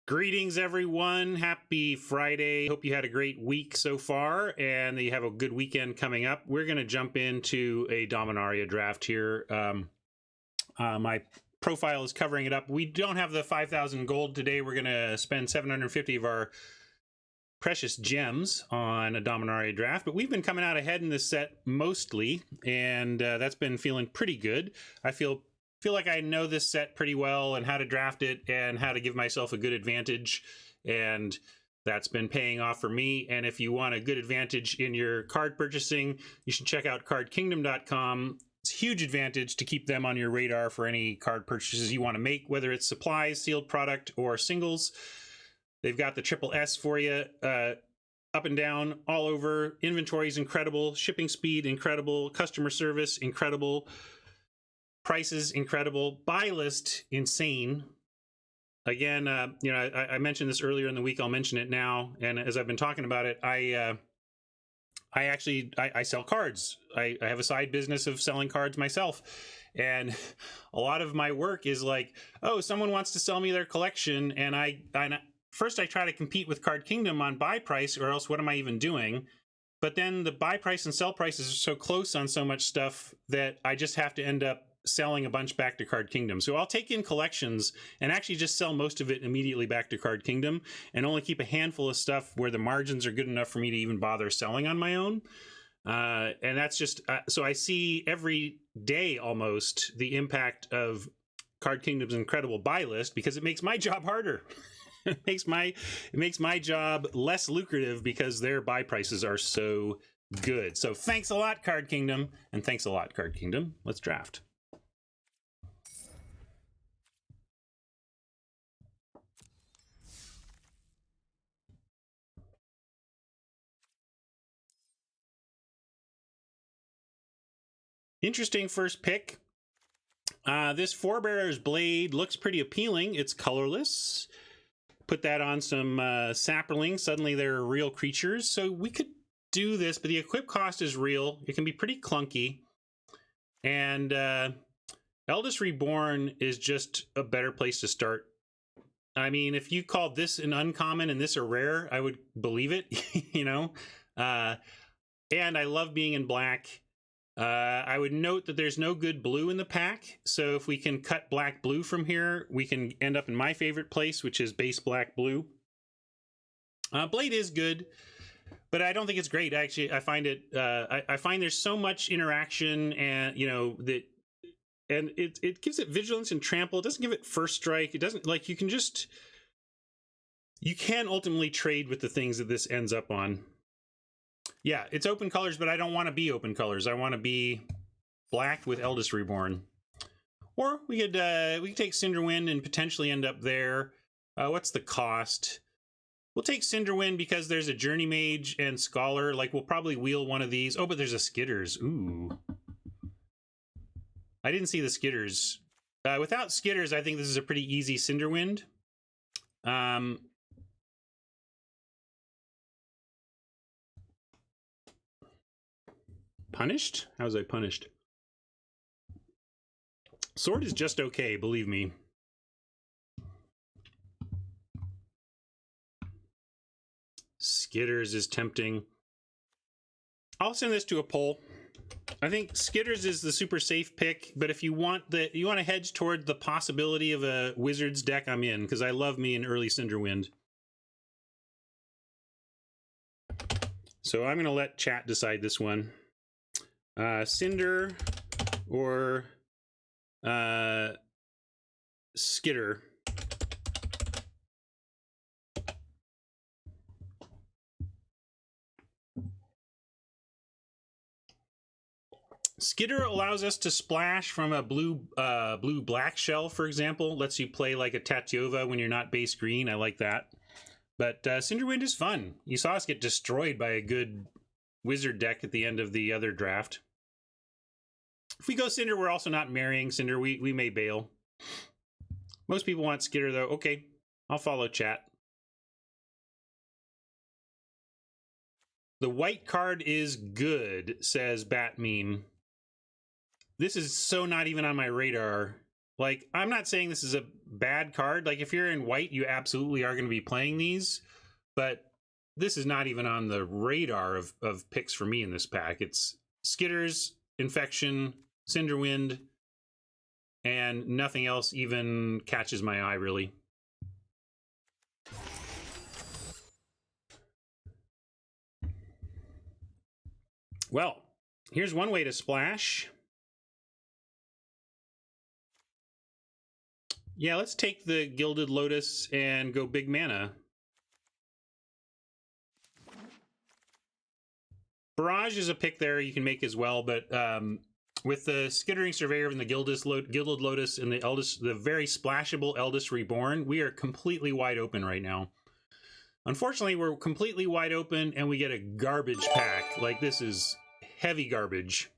Greetings, everyone. Happy Friday. Hope you had a great week so far and that you have a good weekend coming up. We're going to jump into a Dominaria draft here. My profile is covering it up. We don't have the 5,000 gold today. We're going to spend 750 of our precious gems on a Dominaria draft, but we've been coming out ahead in this set mostly, and that's been feeling pretty good. I feel like I know this set pretty well and how to draft it and how to give myself a good advantage, and that's been paying off for me. And if you want a good advantage in your card purchasing, you should check out cardkingdom.com. It's a huge advantage to keep them on your radar for any card purchases you want to make, whether it's supplies, sealed product, or singles. They've got the triple S for you, up and down, all over. Inventory is incredible. Shipping speed, incredible. Customer service, incredible. Prices, incredible. Buy list, insane. Again, I mentioned this earlier in the week. I'll mention it now. And as I've been talking about it, I sell cards. I have a side business of selling cards myself. And a lot of my work is like, oh, someone wants to sell me their collection. And first I try to compete with Card Kingdom on buy price, or else what am I even doing? But then the buy price and sell prices are so close on so much stuff that I just have to end up selling a bunch back to Card Kingdom. So I'll take in collections and actually just sell most of it immediately back to Card Kingdom and only keep a handful of stuff where the margins are good enough for me to even bother selling on my own. And that's just, so I see every day almost the impact of Card Kingdom's incredible buy list, because it makes my job harder. It makes my job less lucrative because their buy prices are so good. So thanks a lot, Card Kingdom, and thanks a lot, Card Kingdom. Let's draft. Interesting first pick. This Forebearer's Blade looks pretty appealing. It's colorless. Put that on some sapperlings. Suddenly they're real creatures. So we could do this, but the equip cost is real. It can be pretty clunky. And Eldest Reborn is just a better place to start. I mean, if you called this an uncommon and this a rare, I would believe it, you know? And I love being in black. I would note that there's no good blue in the pack, so if we can cut black-blue from here, we can end up in my favorite place, which is base black-blue. Blade is good, but I don't think it's great. Actually, I find it. I find there's so much interaction, and it gives it vigilance and trample. It doesn't give it first strike. It doesn't, like, you can ultimately trade with the things that this ends up on. Yeah, it's open colors, but I don't want to be open colors. I want to be black with Eldest Reborn. Or we could take Cinderwind and potentially end up there. What's the cost? We'll take Cinderwind because there's a Journey Mage and Scholar. Like, we'll probably wheel one of these. Oh, but there's a Skitters. Ooh. I didn't see the Skitters. Without Skitters, I think this is a pretty easy Cinderwind. Punished? How was I punished? Sword is just okay, believe me. Skitters is tempting. I'll send this to a poll. I think Skitters is the super safe pick, but if you want to hedge toward the possibility of a Wizards deck, I'm in, because I love me an early Cinderwind. So I'm going to let chat decide this one. Cinder or Skitter. Skitter allows us to splash from a blue-black shell, for example. Lets you play like a Tatyova when you're not base green. I like that. But Cinderwind is fun. You saw us get destroyed by a good Wizard deck at the end of the other draft. If we go Cinder, we're also not marrying Cinder. We may bail. Most people want Skitter, though. Okay, I'll follow chat. The white card is good, says Bat Meme. This is so not even on my radar. Like, I'm not saying this is a bad card. Like, if you're in white, you absolutely are going to be playing these. But this is not even on the radar of picks for me in this pack. It's Skitters, Infection, Cinderwind, and nothing else even catches my eye, really. Well, here's one way to splash. Yeah, let's take the Gilded Lotus and go big mana. Barrage is a pick there you can make as well, but with the Skittering Surveyor and the Gilded Lotus and the very splashable Eldest Reborn, we are completely wide open right now. Unfortunately, we're completely wide open and we get a garbage pack. Like, this is heavy garbage.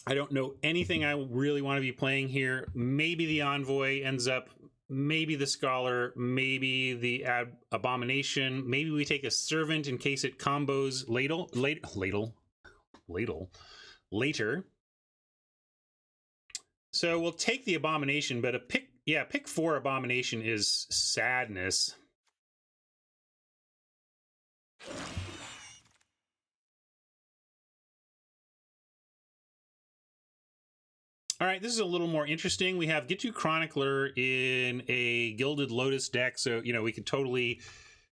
I don't know anything I really want to be playing here. Maybe the Envoy ends up, maybe the Scholar, maybe the Abomination. Maybe we take a Servant in case it combos later. So we'll take the Abomination, but pick 4 Abomination is sadness. All right, this is a little more interesting. We have Gitu Chronicler in a Gilded Lotus deck, so, you know, we could totally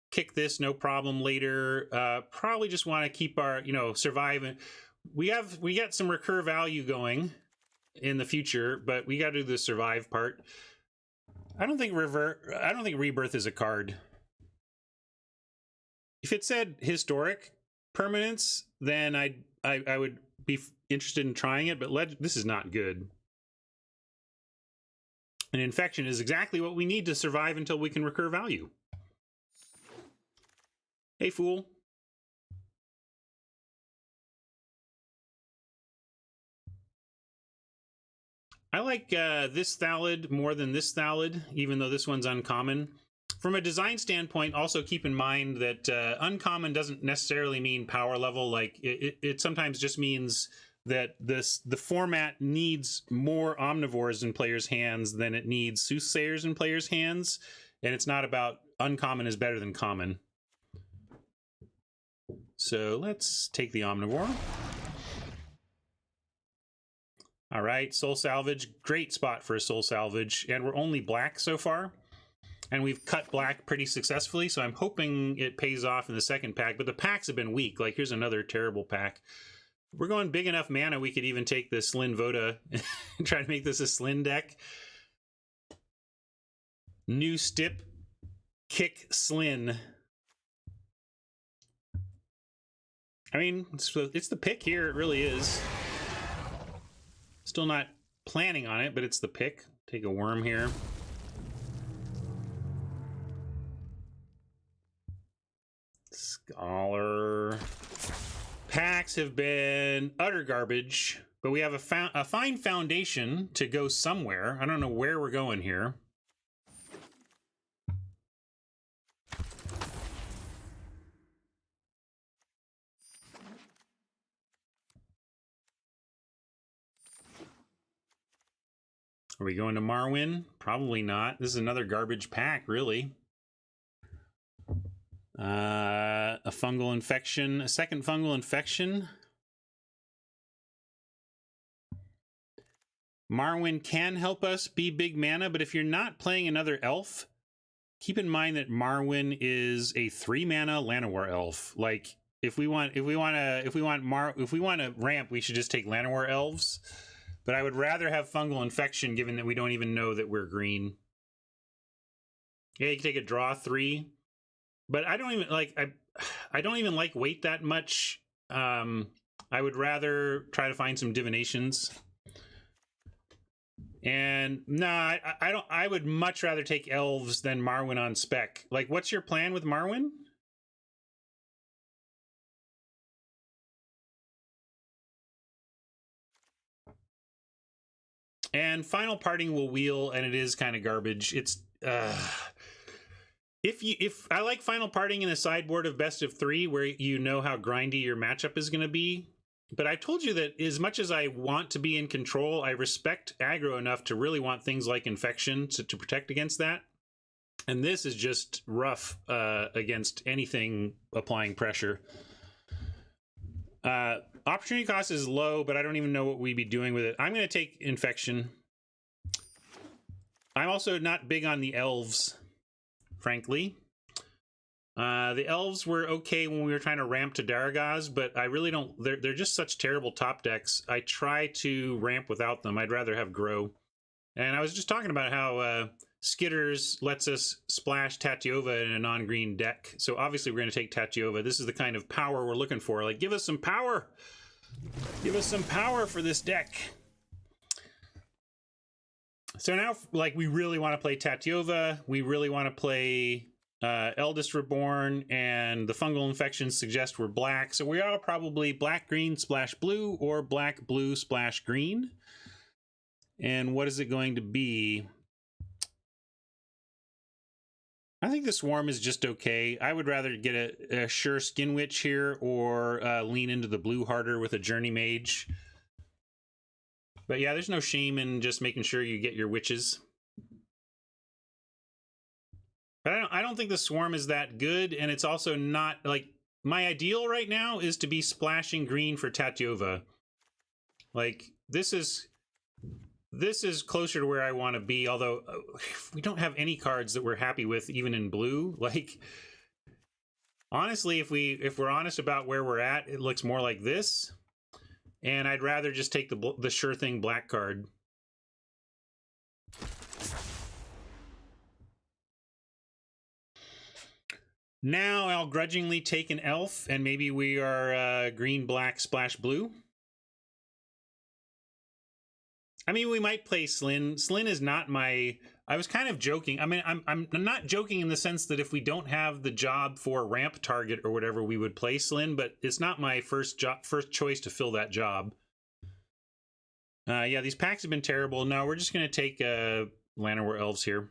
kick this, no problem later. Probably just want to keep our, you know, survive. We got some recur value going in the future, but we got to do the survive part. I don't think Rebirth is a card. If it said historic permanence, then I would be interested in trying it, but this is not good. An Infection is exactly what we need to survive until we can recur value. Hey, fool. I like this Thallid more than this Thallid, even though this one's uncommon. From a design standpoint, also keep in mind that uncommon doesn't necessarily mean power level. Like, it sometimes just means that the format needs more omnivores in players' hands than it needs soothsayers in players' hands, and it's not about uncommon is better than common. So let's take the omnivore. All right, Soul Salvage, great spot for a Soul Salvage, and we're only black so far, and we've cut black pretty successfully, so I'm hoping it pays off in the second pack, but the packs have been weak. Like, here's another terrible pack. We're going big enough mana, we could even take the Slyn Voda and try to make this a Slyn deck. New Stip, kick Slyn. I mean, it's the pick here, it really is. Still not planning on it, but it's the pick. Take a worm here. Scholar. Packs have been utter garbage, but we have a fine foundation to go somewhere. I don't know where we're going here. Are we going to Marwyn? Probably not. This is another garbage pack, really. A fungal infection, a second fungal infection. Marwyn can help us be big mana, but if you're not playing another elf, keep in mind that Marwyn is a 3-mana Llanowar elf. Like, if we want to ramp, we should just take Llanowar elves. But I would rather have fungal infection, given that we don't even know that we're green. Yeah, you can take a draw 3. But I don't even like I don't even like weight that much. I would rather try to find some divinations. And no, I don't. I would much rather take elves than Marwyn on spec. Like, what's your plan with Marwyn? And Final Parting will wheel, and it is kind of garbage. It's if I like Final Parting in a sideboard of best of 3, where you know how grindy your matchup is going to be, But I told you that as much as I want to be in control, I respect aggro enough to really want things like infection to protect against that. And this is just rough against anything applying pressure. Opportunity cost is low, but I don't even know what we'd be doing with it. I'm going to take infection. I'm also not big on the elves, frankly. The elves were okay when we were trying to ramp to Daragaz, but I really don't. They're just such terrible top decks. I try to ramp without them. I'd rather have grow. And I was just talking about how Skitters lets us splash Tatyova in a non-green deck. So obviously we're going to take Tatyova. This is the kind of power we're looking for. Like, give us some power. Give us some power for this deck. So now, like, we really want to play Tatyova. We really want to play Eldest Reborn, and the fungal infections suggest we're black. So we are probably black-green splash blue or black-blue splash green. And what is it going to be? I think the Swarm is just okay. I would rather get a Sure Skin Witch here or lean into the blue harder with a Journey Mage. But yeah, there's no shame in just making sure you get your witches. But I don't think the Swarm is that good, and it's also not, like, my ideal right now is to be splashing green for Tatyova. Like, this is closer to where I want to be, although we don't have any cards that we're happy with, even in blue. Like, honestly, if we're honest about where we're at, it looks more like this. And I'd rather just take the sure thing black card. Now I'll grudgingly take an elf, and maybe we are green, black, splash blue. I mean, we might play Slyn. Slyn is not my... I was kind of joking. I mean, I'm not joking in the sense that if we don't have the job for ramp target or whatever, we would play Slyn, but it's not my first choice to fill that job. Yeah, these packs have been terrible. No, we're just going to take Llanowar Elves here.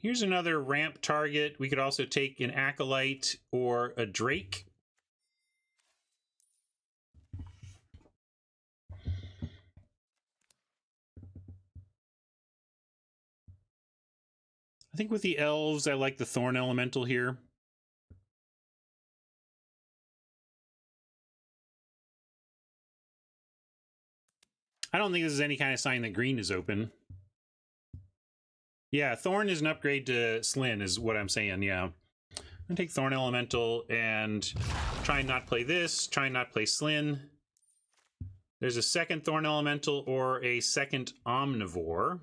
Here's another ramp target. We could also take an Acolyte or a Drake. I think with the elves, I like the Thorn Elemental here. I don't think this is any kind of sign that green is open. Yeah, Thorn is an upgrade to Slyn is what I'm saying, yeah. I'm going to take Thorn Elemental and try and not play this, try and not play Slyn. There's a second Thorn Elemental or a second Omnivore.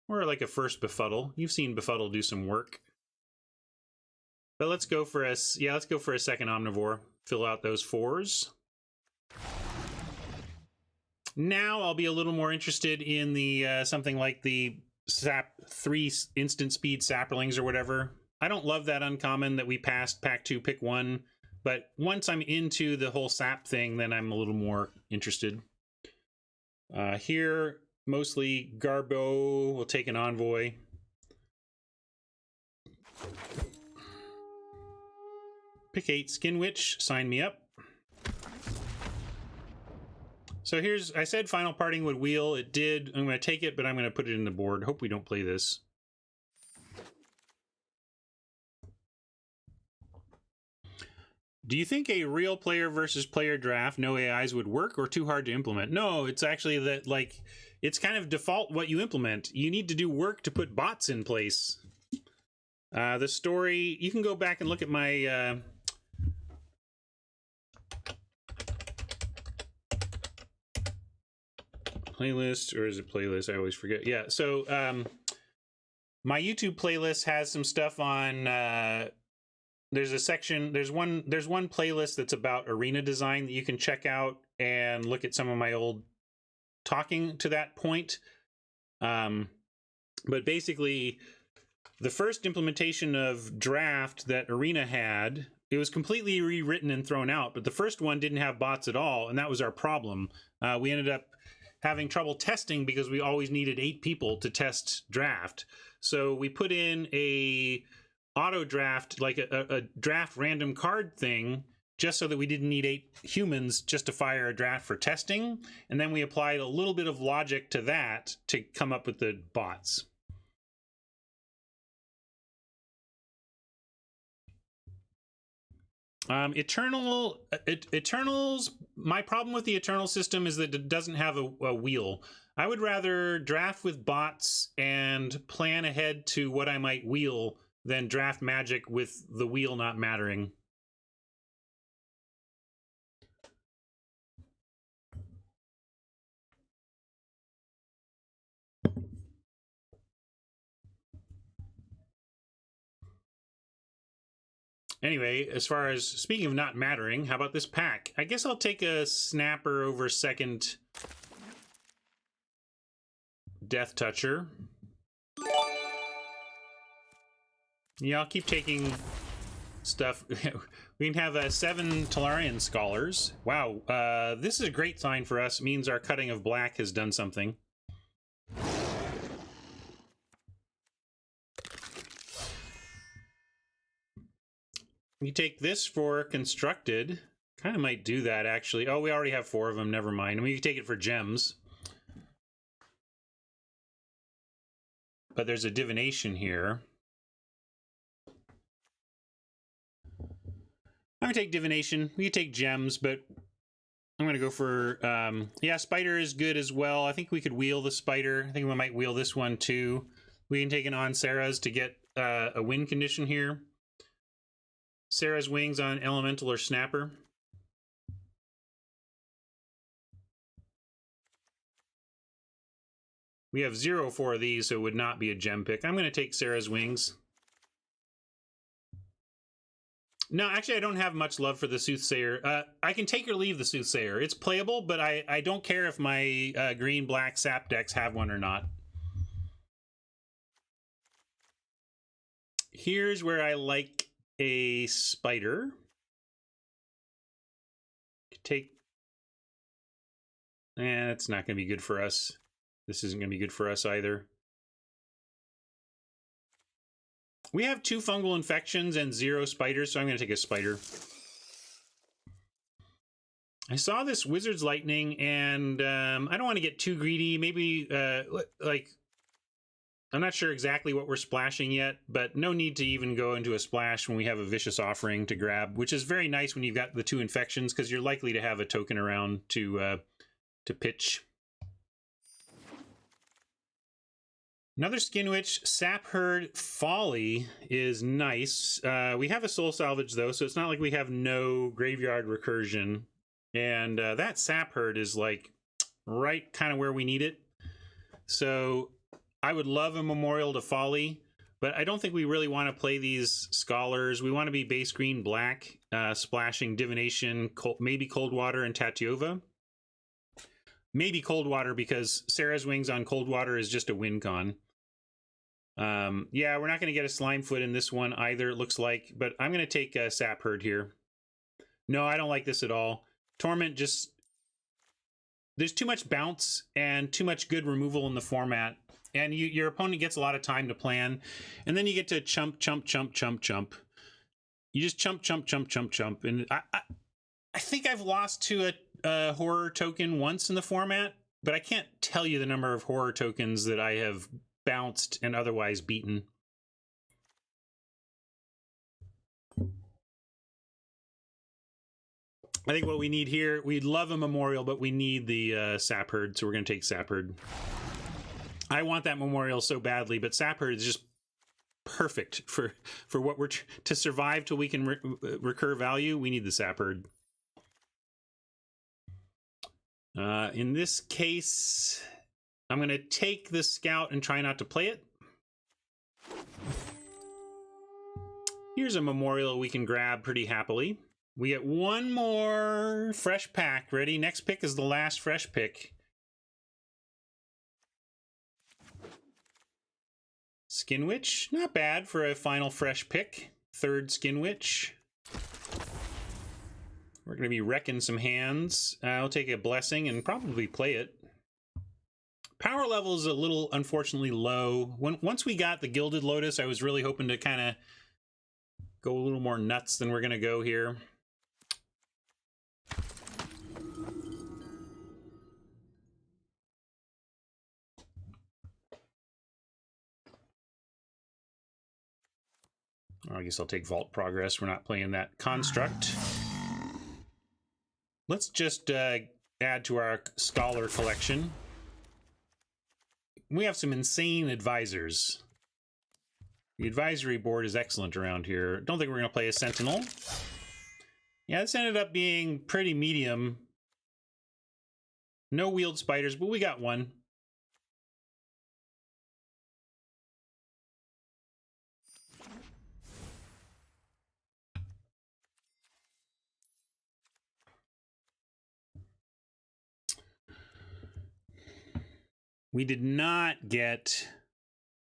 Or like a first Befuddle. You've seen Befuddle do some work. But let's go for a second Omnivore. Fill out those 4s. Now I'll be a little more interested in the something like the Sap 3 instant speed Saplings or whatever. I don't love that uncommon that we passed Pack 2, pick 1. But once I'm into the whole Sap thing, then I'm a little more interested. Here... mostly Garbo. We'll take an Envoy. Pick 8 Skin Witch. Sign me up. So here's... I said Final Parting would wheel. It did. I'm going to take it, but I'm going to put it in the board. Hope we don't play this. Do you think a real player versus player draft, no AIs, would work or too hard to implement? No, it's actually that, like... it's kind of default what you implement. You need to do work to put bots in place. The story, you can go back and look at my playlist, or is it playlist? I always forget. Yeah, so my YouTube playlist has some stuff on there's a section, there's one playlist that's about arena design that you can check out and look at some of my old talking to that point. But basically, the first implementation of draft that Arena had, it was completely rewritten and thrown out, but the first one didn't have bots at all, and that was our problem. We ended up having trouble testing because we always needed 8 people to test draft. So we put in a auto draft, like a draft random card thing, just so that we didn't need 8 humans just to fire a draft for testing. And then we applied a little bit of logic to that to come up with the bots. Eternals, my problem with the Eternal system is that it doesn't have a wheel. I would rather draft with bots and plan ahead to what I might wheel than draft Magic with the wheel not mattering. Anyway, as far as speaking of not mattering, how about this pack? I guess I'll take a Snapper over second Death Toucher. Yeah, I'll keep taking stuff. We can have 7 Tolarian Scholars. Wow, this is a great sign for us. It means our cutting of black has done something. You take this for constructed. Kind of might do that, actually. Oh, we already have 4 of them. Never mind. I mean, you can take it for gems. But there's a divination here. I'm going to take divination. We can take gems, but I'm going to go for... yeah, spider is good as well. I think we could wheel the spider. I think we might wheel this one, too. We can take it on Sarah's to get a win condition here. Sarah's Wings on Elemental or Snapper. We have 0 for these, so it would not be a gem pick. I'm going to take Sarah's Wings. No, actually, I don't have much love for the Soothsayer. I can take or leave the Soothsayer. It's playable, but I don't care if my green-black sap decks have one or not. Here's where I like a spider. Take... it's not going to be good for us. This isn't going to be good for us either. We have 2 fungal infections and 0 spiders, so I'm going to take a spider. I saw this Wizard's Lightning, and I don't want to get too greedy. Maybe, like, I'm not sure exactly what we're splashing yet, but no need to even go into a splash when we have a Vicious Offering to grab, which is very nice when you've got the 2 infections, because you're likely to have a token around to pitch. Another Skin Witch, Sap Herd Folly is nice. We have a Soul Salvage, though, so it's not like we have no Graveyard Recursion. And that Sap Herd is, like, right kind of where we need it. So I would love a Memorial to Folly, but I don't think we really want to play these Scholars. We want to be base green-black, splashing Divination, maybe Cold Water, and Tatiova. Maybe Cold Water, because Sarah's Wings on Cold Water is just a win con. Yeah, we're not going to get a Slimefoot in this one either, it looks like, but I'm going to take a Sap Herd here. No, I don't like this at all. Torment just... There's too much bounce and too much good removal in the format, and your opponent gets a lot of time to plan, and then you get to chump, chump, chump, chump, chump. You just chump, chump, chump, chump, chump, and I think I've lost to a horror token once in the format, but I can't tell you the number of horror tokens that I have bounced and otherwise beaten. I think what we need here, we'd love a Memorial, but we need the Sap Herd, so we're going to take Sap Herd. I want that Memorial so badly, but Sap Herd is just perfect for what we're... to survive till we can recur value, we need the Sap Herd. In this case, I'm going to take the Scout and try not to play it. Here's a Memorial we can grab pretty happily. We get one more fresh pack. Ready? Next pick is the last fresh pick. Skin Witch, not bad for a final fresh pick. 3rd Skin Witch. We're going to be wrecking some hands. I'll take a Blessing and probably play it. Power level is a little, unfortunately, low. Once we got the Gilded Lotus, I was really hoping to kind of go a little more nuts than we're going to go here. I guess I'll take Vault Progress. We're not playing that construct. Let's just add to our Scholar collection. We have some insane advisors. The advisory board is excellent around here. Don't think we're going to play a Sentinel. Yeah, this ended up being pretty medium. No wheeled spiders, but we got one. We did not get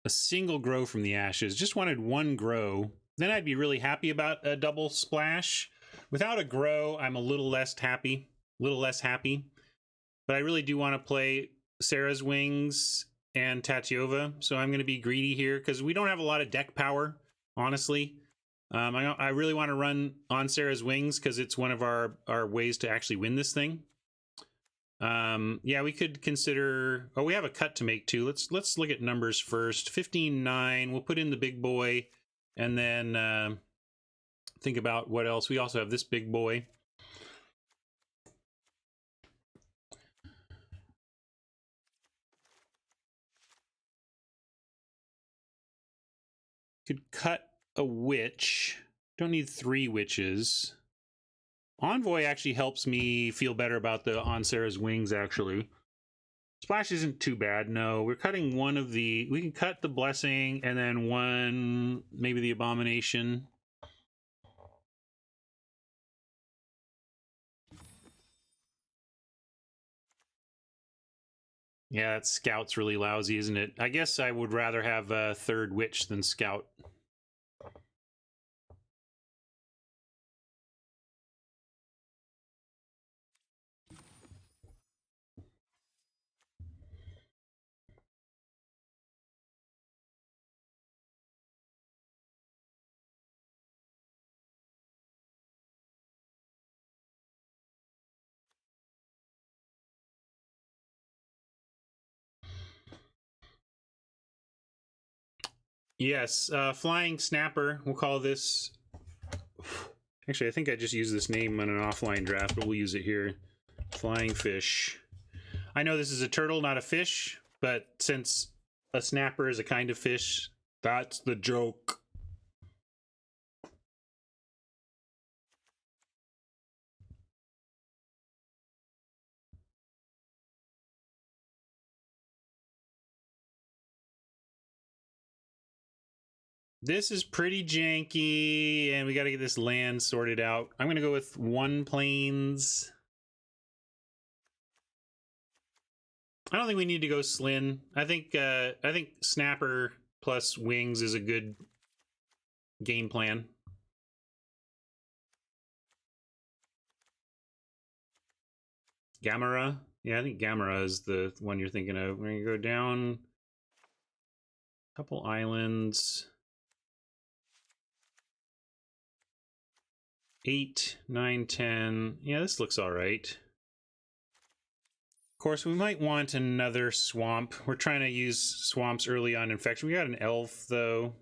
a single grow from the ashes. Just wanted one grow. Then I'd be really happy about a double splash. Without a grow, I'm a little less happy. But I really do want to play Sarah's Wings and Tatiova, so I'm going to be greedy here because we don't have a lot of deck power, honestly. I really want to run on Sarah's Wings because it's one of our ways to actually win this thing. Yeah, we could consider... Oh, we have a cut to make too. Let's look at numbers first. 15-9. We'll put in the big boy, and then think about what else. We also have this big boy. Could cut a witch. Don't need 3 witches. Envoy actually helps me feel better about the On Sarah's Wings, actually. Splash isn't too bad, no. We're cutting one of the... We can cut the Blessing, and then one... Maybe the Abomination. Yeah, that Scout's really lousy, isn't it? I guess I would rather have a 3rd Witch than Scout. Yes, Flying Snapper. We'll call this... Actually, I think I just used this name on an offline draft, but we'll use it here. Flying Fish. I know this is a turtle, not a fish, but since a snapper is a kind of fish, that's the joke. This is pretty janky, and we got to get this land sorted out. I'm going to go with 1 plains. I don't think we need to go Slin. I think Snapper plus Wings is a good game plan. Gamera? Yeah, I think Gamera is the one you're thinking of. We're going to go down a couple islands. 8, 9, 10. Yeah, this looks all right. Of course, we might want another swamp. We're trying to use swamps early on Infection. We got an elf, though.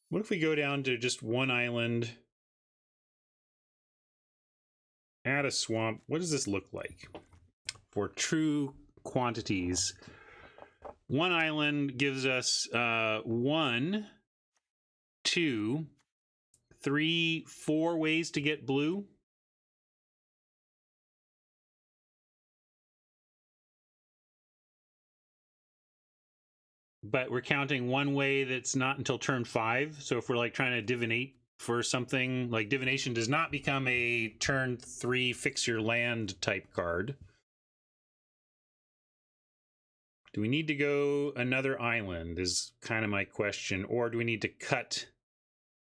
What if we go down to just 1 island? Add a swamp. What does this look like for true quantities? 1 island gives us 1, 2, 3, 4 ways to get blue. But we're counting 1 way that's not until turn 5. So if we're like trying to divinate for something, like divination does not become a turn 3 fix your land type card. Do we need to go another island is kind of my question. Or do we need to cut?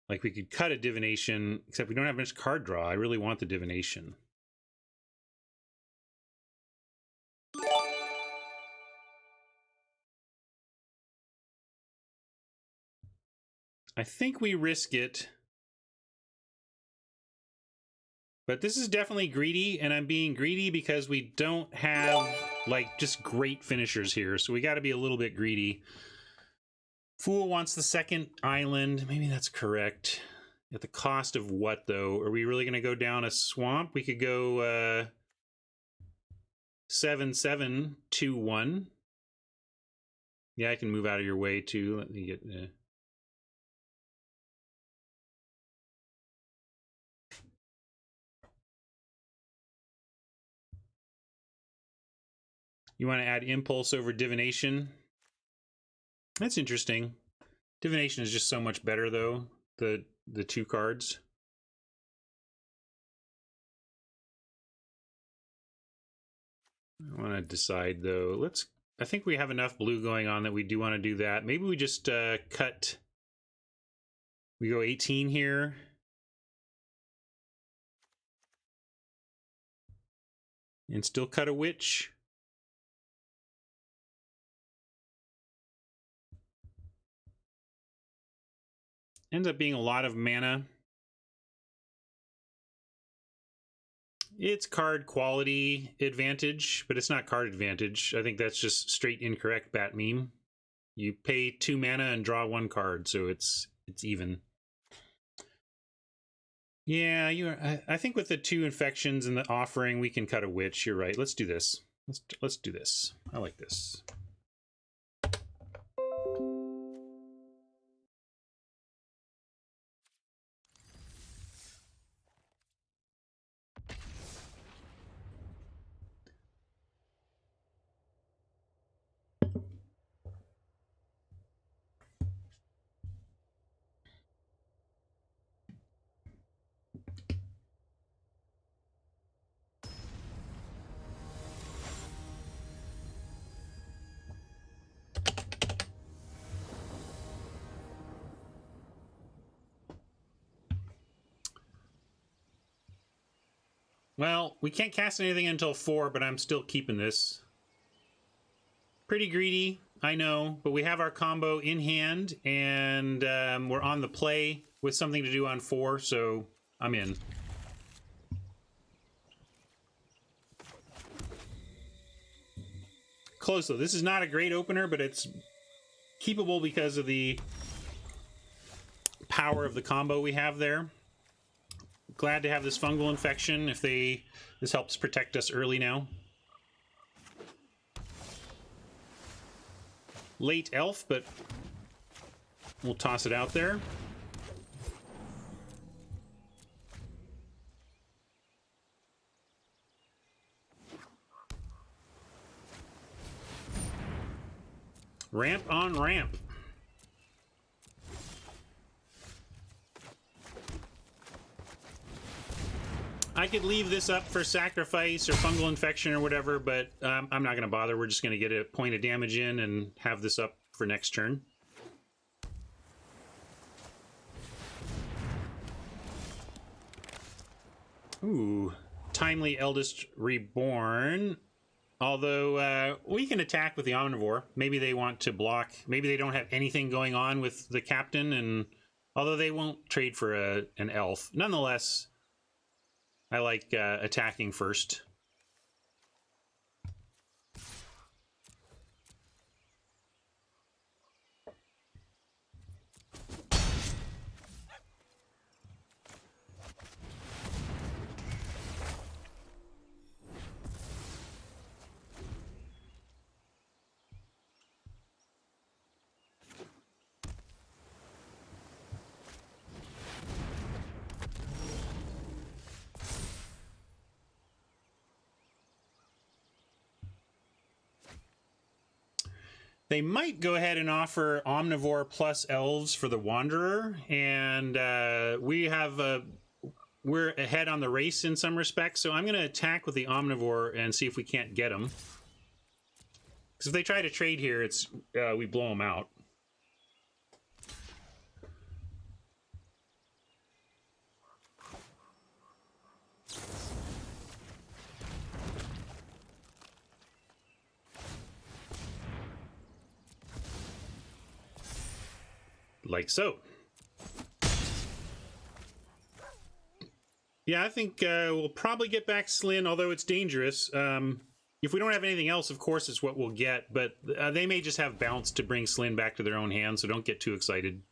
Like we could cut a divination, except we don't have much card draw. I really want the divination. I think we risk it. But this is definitely greedy, and I'm being greedy because we don't have, like, just great finishers here. So we got to be a little bit greedy. Fool wants the second island. Maybe that's correct. At the cost of what, though? Are we really going to go down a swamp? We could go 7-7-2-1. Yeah, I can move out of your way, too. Let me get... You want to add Impulse over Divination? That's interesting. Divination is just so much better, though. The two cards. I want to decide, though. Let's... I think we have enough blue going on that we do want to do that. Maybe we just cut... We go 18 here. And still cut a witch. Ends up being a lot of mana. It's card quality advantage, but it's not card advantage. I think that's just straight incorrect bat meme. You pay 2 mana and draw 1 card, so it's even. Yeah, I think with the 2 infections and the offering, we can cut a witch. You're right. Let's do this. Let's do this. I like this. Well, we can't cast anything until 4, but I'm still keeping this. Pretty greedy, I know, but we have our combo in hand, and we're on the play with something to do on 4, so I'm in. Close, though. This is not a great opener, but it's keepable because of the power of the combo we have there. Glad to have this fungal infection if this helps protect us early now. Late elf, but we'll toss it out there. Ramp on ramp. I could leave this up for sacrifice or fungal infection or whatever, but I'm not going to bother. We're just going to get a point of damage in and have this up for next turn. Ooh, Timely Eldest Reborn. Although we can attack with the Omnivore. Maybe they want to block. Maybe they don't have anything going on with the captain, and although they won't trade for an elf. Nonetheless, I like attacking first. They might go ahead and offer Omnivore plus Elves for the Wanderer, and we're ahead on the race in some respects, so I'm going to attack with the Omnivore and see if we can't get them. Because if they try to trade here, it's we blow them out. Like so. Yeah, I think we'll probably get back Slyn, although it's dangerous. If we don't have anything else, of course, it's what we'll get. But they may just have bounce to bring Slyn back to their own hand, so don't get too excited.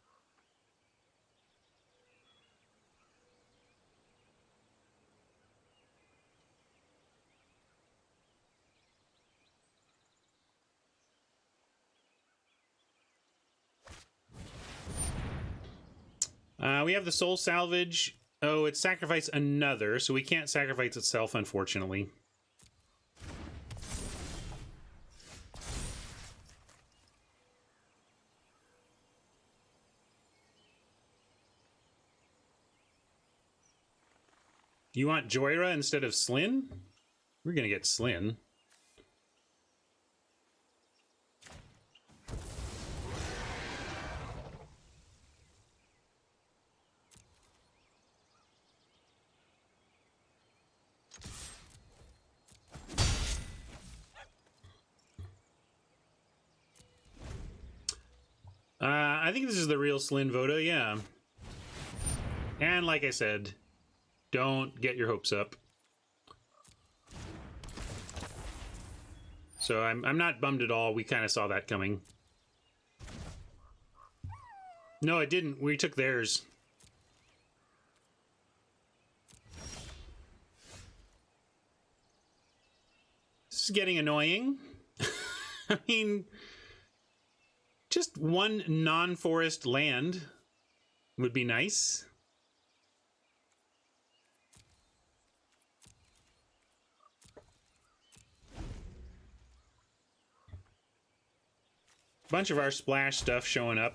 We have the Soul Salvage. Oh, it's sacrifice another, so we can't sacrifice itself, unfortunately. You want Joyra instead of Slyn? We're gonna get Slyn. I think this is the real Slyn Voda, yeah. And like I said, don't get your hopes up. So I'm not bummed at all. We kind of saw that coming. No, it didn't. We took theirs. This is getting annoying. I mean, just one non-forest land would be nice. Bunch of our splash stuff showing up.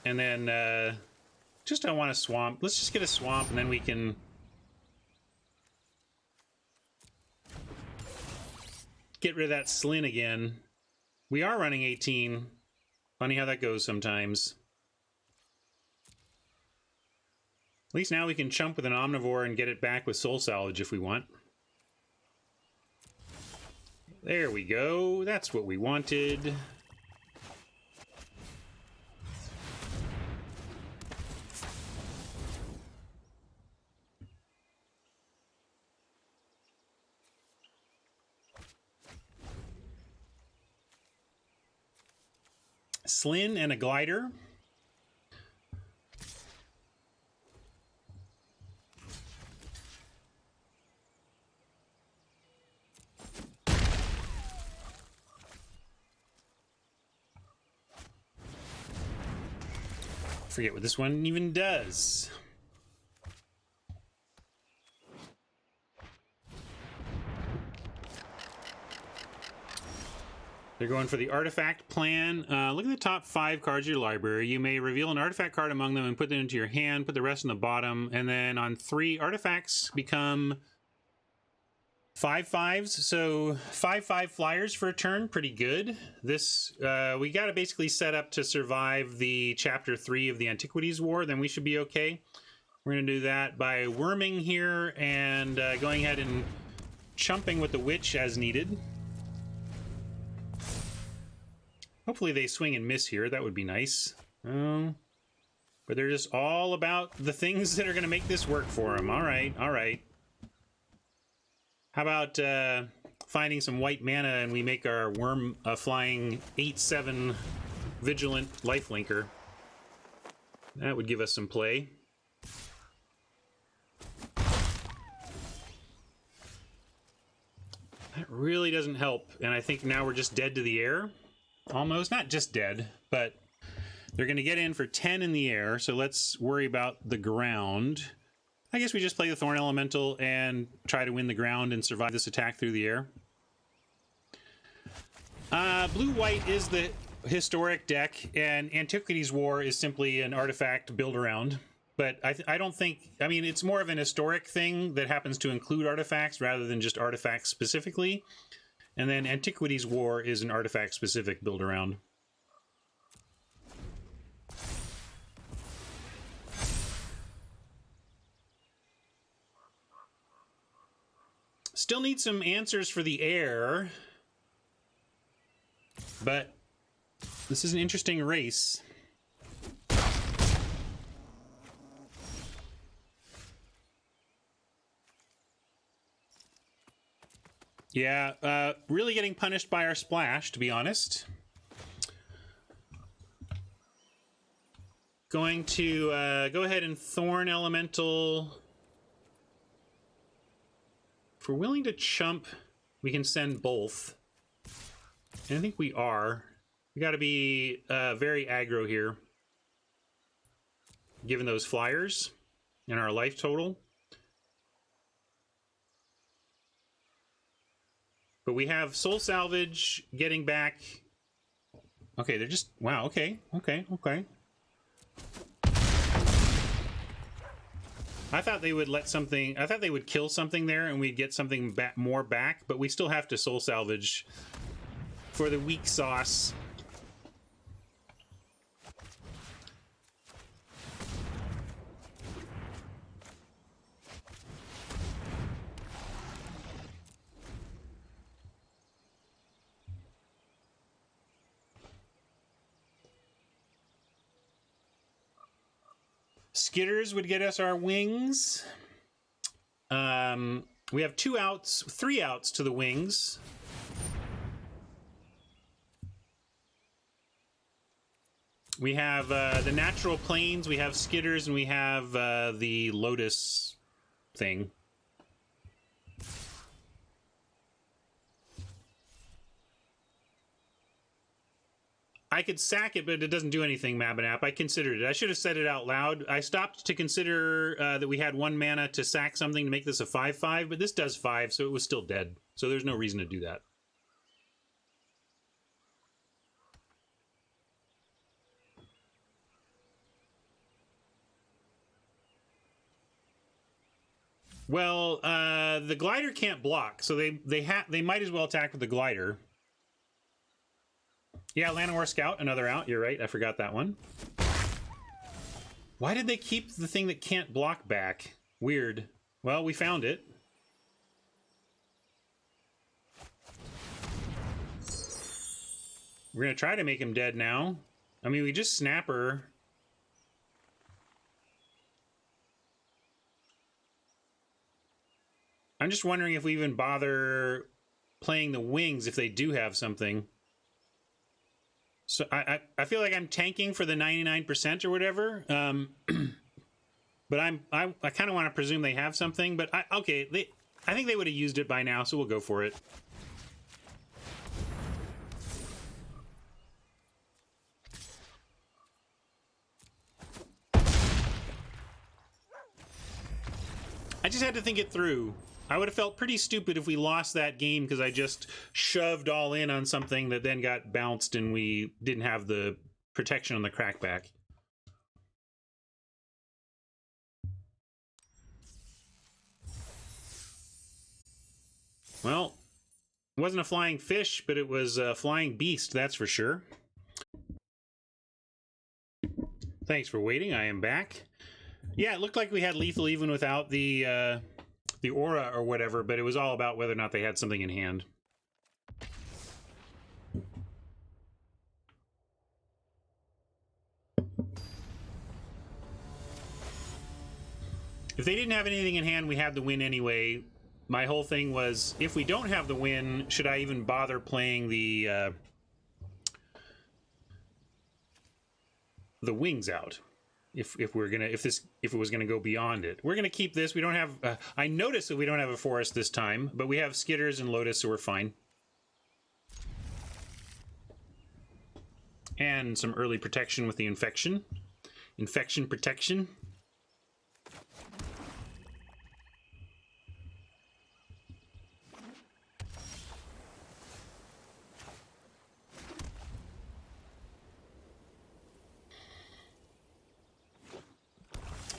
And then, just don't want a swamp. Let's just get a swamp and then we can get rid of that Slyn again. We are running 18. Funny how that goes sometimes. At least now we can chump with an Omnivore and get it back with Soul Salvage if we want. There we go. That's what we wanted. Slyn and a glider. Forget what this one even does. They're going for the artifact plan. Look at the top 5 cards of your library. You may reveal an artifact card among them and put them into your hand, put the rest in the bottom, and then on 3 artifacts become 5/5s. So 5/5 flyers for a turn, pretty good. This, we got to basically set up to survive the chapter 3 of the Antiquities War, then we should be okay. We're going to do that by worming here and going ahead and chumping with the witch as needed. Hopefully they swing and miss here. That would be nice. But they're just all about the things that are going to make this work for them. All right, all right. How about finding some white mana and we make our worm a flying 8/7 vigilant lifelinker? That would give us some play. That really doesn't help. And I think now we're just dead to the air. Almost. Not just dead, but they're going to get in for 10 in the air, so let's worry about the ground. I guess we just play the Thorn Elemental and try to win the ground and survive this attack through the air. Blue-white is the historic deck, and Antiquities War is simply an artifact build-around. But I don't think... I mean, it's more of an historic thing that happens to include artifacts rather than just artifacts specifically. And then Antiquities War is an artifact-specific build-around. Still need some answers for the air. But this is an interesting race. Yeah, really getting punished by our splash, to be honest. Going to go ahead and Thorn Elemental. If we're willing to chump, we can send both. And I think we are. We got to be very aggro here, given those flyers and our life total. But we have Soul Salvage getting back. Okay, they're just... Wow, okay. I thought they would let something... I thought they would kill something there and we'd get something more back, but we still have to Soul Salvage for the weak sauce. Skitters would get us our wings. We have 2 outs, 3 outs to the wings. We have the natural planes, we have Skitters, and we have the Lotus thing. I could sack it, but it doesn't do anything, Mabinap. I considered it. I should have said it out loud. I stopped to consider that we had 1 mana to sack something to make this a 5/5, but this does 5, so it was still dead. So there's no reason to do that. Well, the glider can't block, so they might as well attack with the glider. Yeah, Llanowar Scout, another out. You're right. I forgot that one. Why did they keep the thing that can't block back? Weird. Well, we found it. We're going to try to make him dead now. I mean, we just Snapper. I'm just wondering if we even bother playing the wings if they do have something. So I feel like I'm tanking for the 99% or whatever. But I kind of want to presume they have something. But I think they would have used it by now, so we'll go for it. I just had to think it through. I would have felt pretty stupid if we lost that game because I just shoved all in on something that then got bounced and we didn't have the protection on the crackback. Well, it wasn't a flying fish, but it was a flying beast, that's for sure. Thanks for waiting. I am back. Yeah, it looked like we had lethal even without the aura or whatever, but it was all about whether or not they had something in hand. If they didn't have anything in hand, we had the win anyway. My whole thing was, if we don't have the win, should I even bother playing the wings out? If it was gonna go beyond it, we're gonna keep this. We don't have. I noticed that we don't have a forest this time, but we have Skitters and Lotus, so we're fine. And some early protection with the infection protection.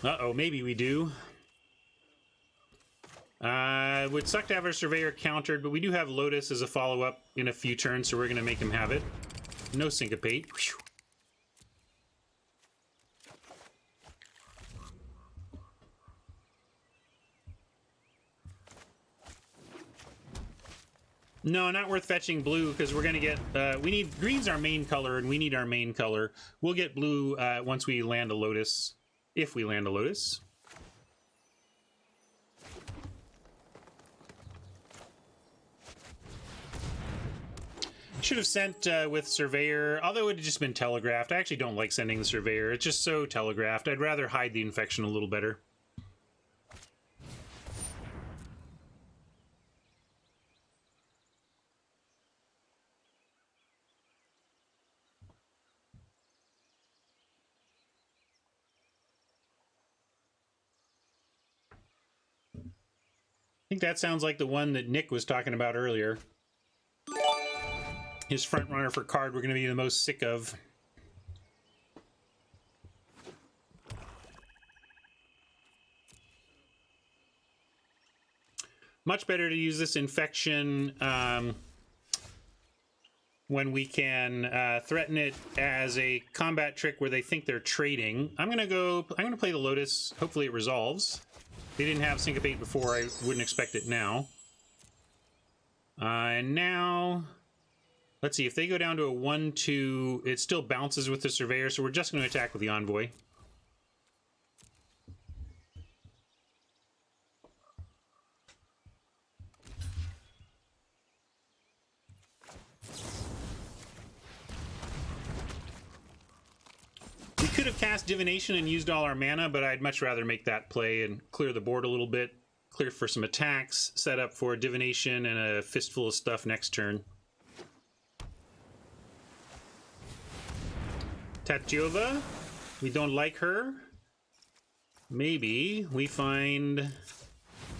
Uh-oh, maybe we do. It would suck to have our Surveyor countered, but we do have Lotus as a follow-up in a few turns, so we're going to make him have it. No Syncopate. Whew. No, not worth fetching blue, because we're going to get... we need... Green's our main color, and we need our main color. We'll get blue once we land a Lotus. If we land a Lotus. Should have sent with Surveyor, although it would have just been telegraphed. I actually don't like sending the Surveyor. It's just so telegraphed. I'd rather hide the infection a little better. I think that sounds like the one that Nick was talking about earlier. His front runner for card we're going to be the most sick of. Much better to use this infection when we can threaten it as a combat trick where they think they're trading. I'm going to play the Lotus. Hopefully it resolves. They didn't have Syncopate before. I wouldn't expect it now. And now, let's see. If they go down to a 1-2, it still bounces with the Surveyor, so we're just going to attack with the Envoy. We could have cast Divination and used all our mana, but I'd much rather make that play and clear the board a little bit, clear for some attacks, set up for Divination and a fistful of stuff next turn. Tatyova, we don't like her. Maybe we find...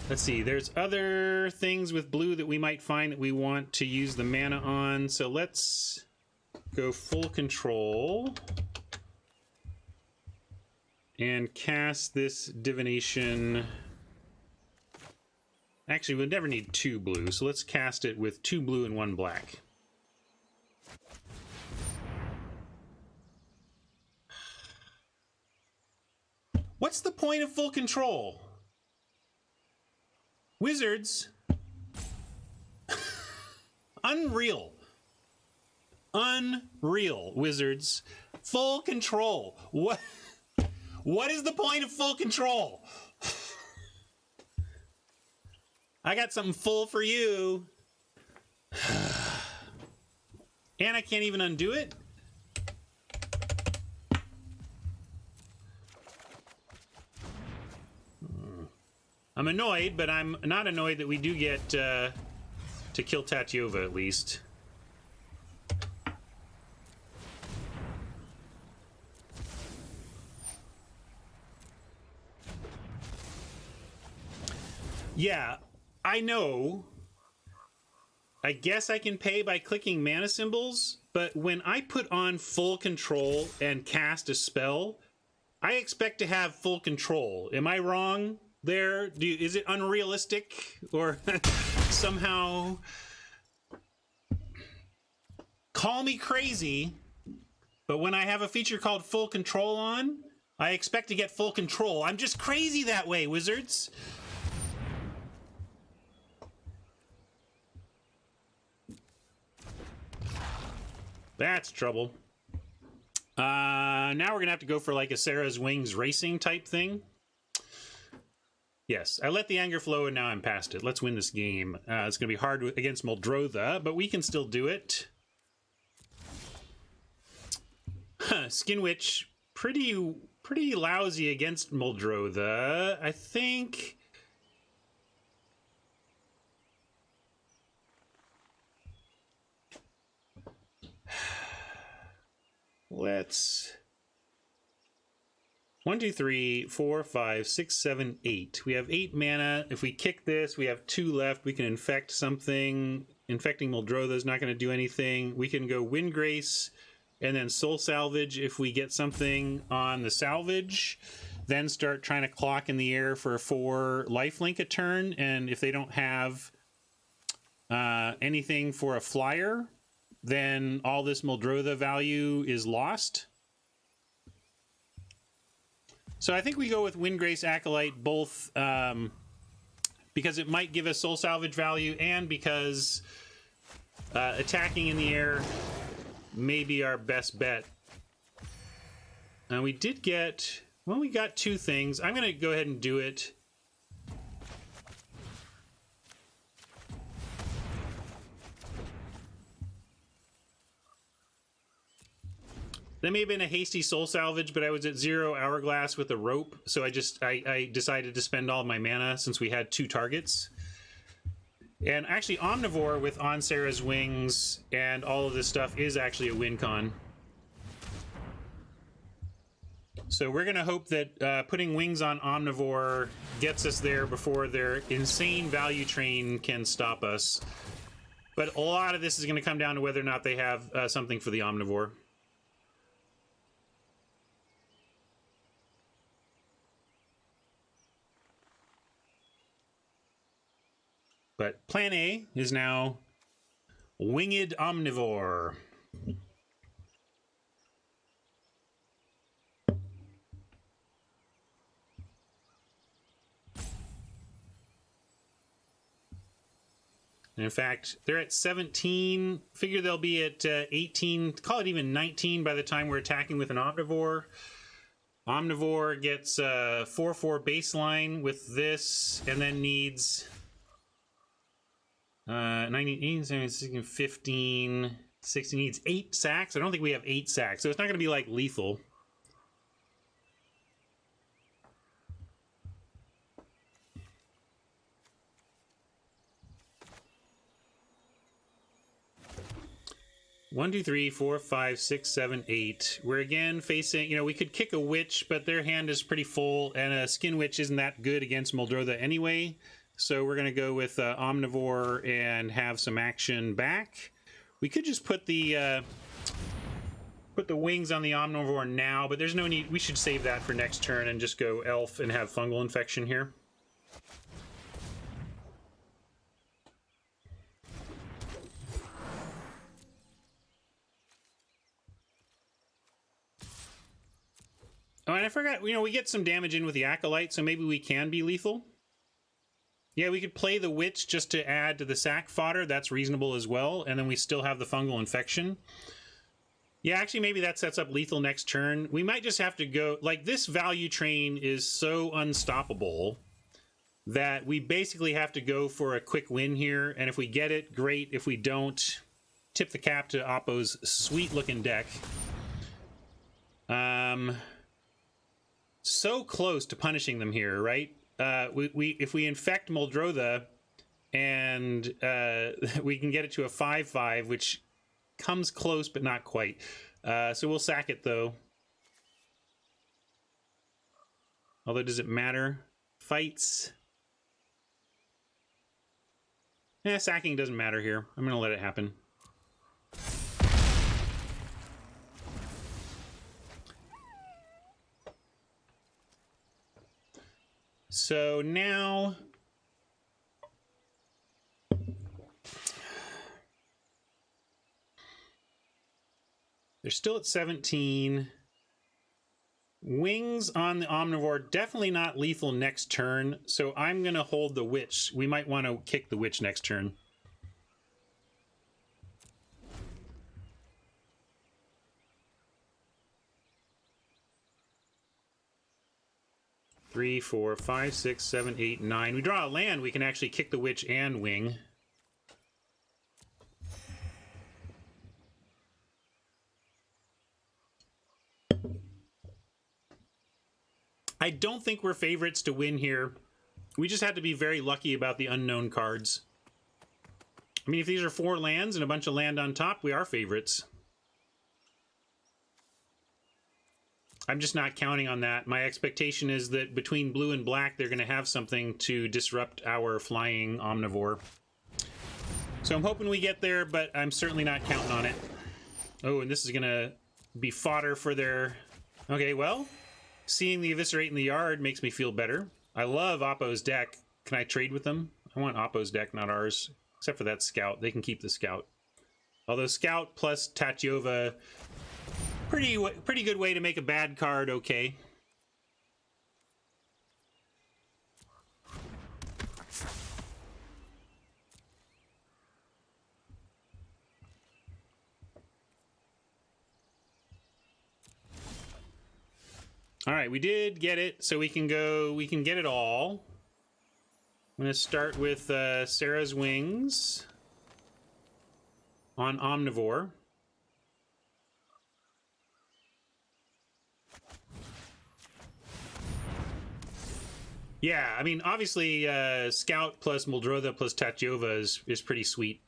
Let's see, there's other things with blue that we might find that we want to use the mana on, so let's go full control and cast this Divination. Actually, we'll never need 2 blue, so let's cast it with 2 blue and 1 black. What's the point of full control? Wizards. Unreal. Unreal, Wizards. Full control. What is the point of full control? I got something full for you. And I can't even undo it? I'm annoyed, but I'm not annoyed that we do get to kill Tatyova at least. Yeah, I know. I guess I can pay by clicking mana symbols, but when I put on full control and cast a spell, I expect to have full control. Am I wrong there? Is it unrealistic or somehow... Call me crazy, but when I have a feature called full control on, I expect to get full control. I'm just crazy that way, Wizards. That's trouble. Now we're gonna have to go for like a Sarah's Wings racing type thing. Yes, I let the anger flow and now I'm past it. Let's win this game. It's gonna be hard against Muldrotha, but we can still do it. Skin Witch, pretty lousy against Muldrotha. I think... Let's... 1, 2, 3, 4, 5, 6, 7, 8. We have 8 mana. If we kick this, we have 2 left. We can infect something. Infecting Muldrotha is not going to do anything. We can go Windgrace and then Soul Salvage if we get something on the salvage. Then start trying to clock in the air for 4 lifelink a turn. And if they don't have anything for a flyer, then all this Muldrotha value is lost. So I think we go with Windgrace Acolyte both because it might give us Soul Salvage value and because attacking in the air may be our best bet. We did get... Well, we got 2 things. I'm going to go ahead and do it. That may have been a hasty soul salvage, but I was at 0 hourglass with a rope, so I decided to spend all my mana since we had 2 targets. And actually, Omnivore with On Sarah's Wings and all of this stuff is actually a win con. So we're going to hope that putting wings on Omnivore gets us there before their insane value train can stop us. But a lot of this is going to come down to whether or not they have something for the Omnivore. But plan A is now Winged Omnivore. And in fact, they're at 17. Figure they'll be at 18, call it even 19 by the time we're attacking with an Omnivore. Omnivore gets 4/4 baseline with this, and then needs 19, 17, 15, 16, needs 8 sacks. I don't think we have 8 sacks, so it's not going to be like lethal. One, two, three, four, five, six, seven, 8. We're again facing, you know, we could kick a witch, but their hand is pretty full, and a skin witch isn't that good against Muldrotha anyway. So we're going to go with Omnivore and have some action back. We could just put the wings on the Omnivore now, but there's no need. We should save that for next turn and just go Elf and have Fungal Infection here. Oh, and I forgot, you know, we get some damage in with the Acolyte, so maybe we can be lethal. Yeah, we could play the Witch just to add to the sack fodder. That's reasonable as well. And then we still have the Fungal Infection. Yeah, actually, maybe that sets up lethal next turn. We might just have to go... Like, this value train is so unstoppable that we basically have to go for a quick win here. And if we get it, great. If we don't, tip the cap to Oppo's sweet-looking deck. So close to punishing them here, right? If we infect Muldrotha and we can get it to a 5/5, which comes close but not quite. So we'll sack it though. Although, does it matter? Fights. Yeah, sacking doesn't matter here. I'm gonna let it happen. So now they're still at 17. Wings on the Omnivore, definitely not lethal next turn, so I'm going to hold the Witch. We might want to kick the Witch next turn. Three, 4, 5, 6, 7, 8, 9. We draw a land, we can actually kick the Witch and wing. I don't think we're favorites to win here. We just have to be very lucky about the unknown cards. I mean, if these are 4 lands and a bunch of land on top, we are favorites. I'm just not counting on that. My expectation is that between blue and black, they're going to have something to disrupt our flying Omnivore. So I'm hoping we get there, but I'm certainly not counting on it. Oh, and this is going to be fodder for their... Okay, well, seeing the Eviscerate in the yard makes me feel better. I love Oppo's deck. Can I trade with them? I want Oppo's deck, not ours. Except for that Scout. They can keep the Scout. Although Scout plus Tatyova... Pretty good way to make a bad card okay. All right, we did get it, so we can get it all. I'm gonna start with Sarah's Wings on Omnivore. Yeah, I mean, obviously, Scout plus Muldrotha plus Tatyova is pretty sweet.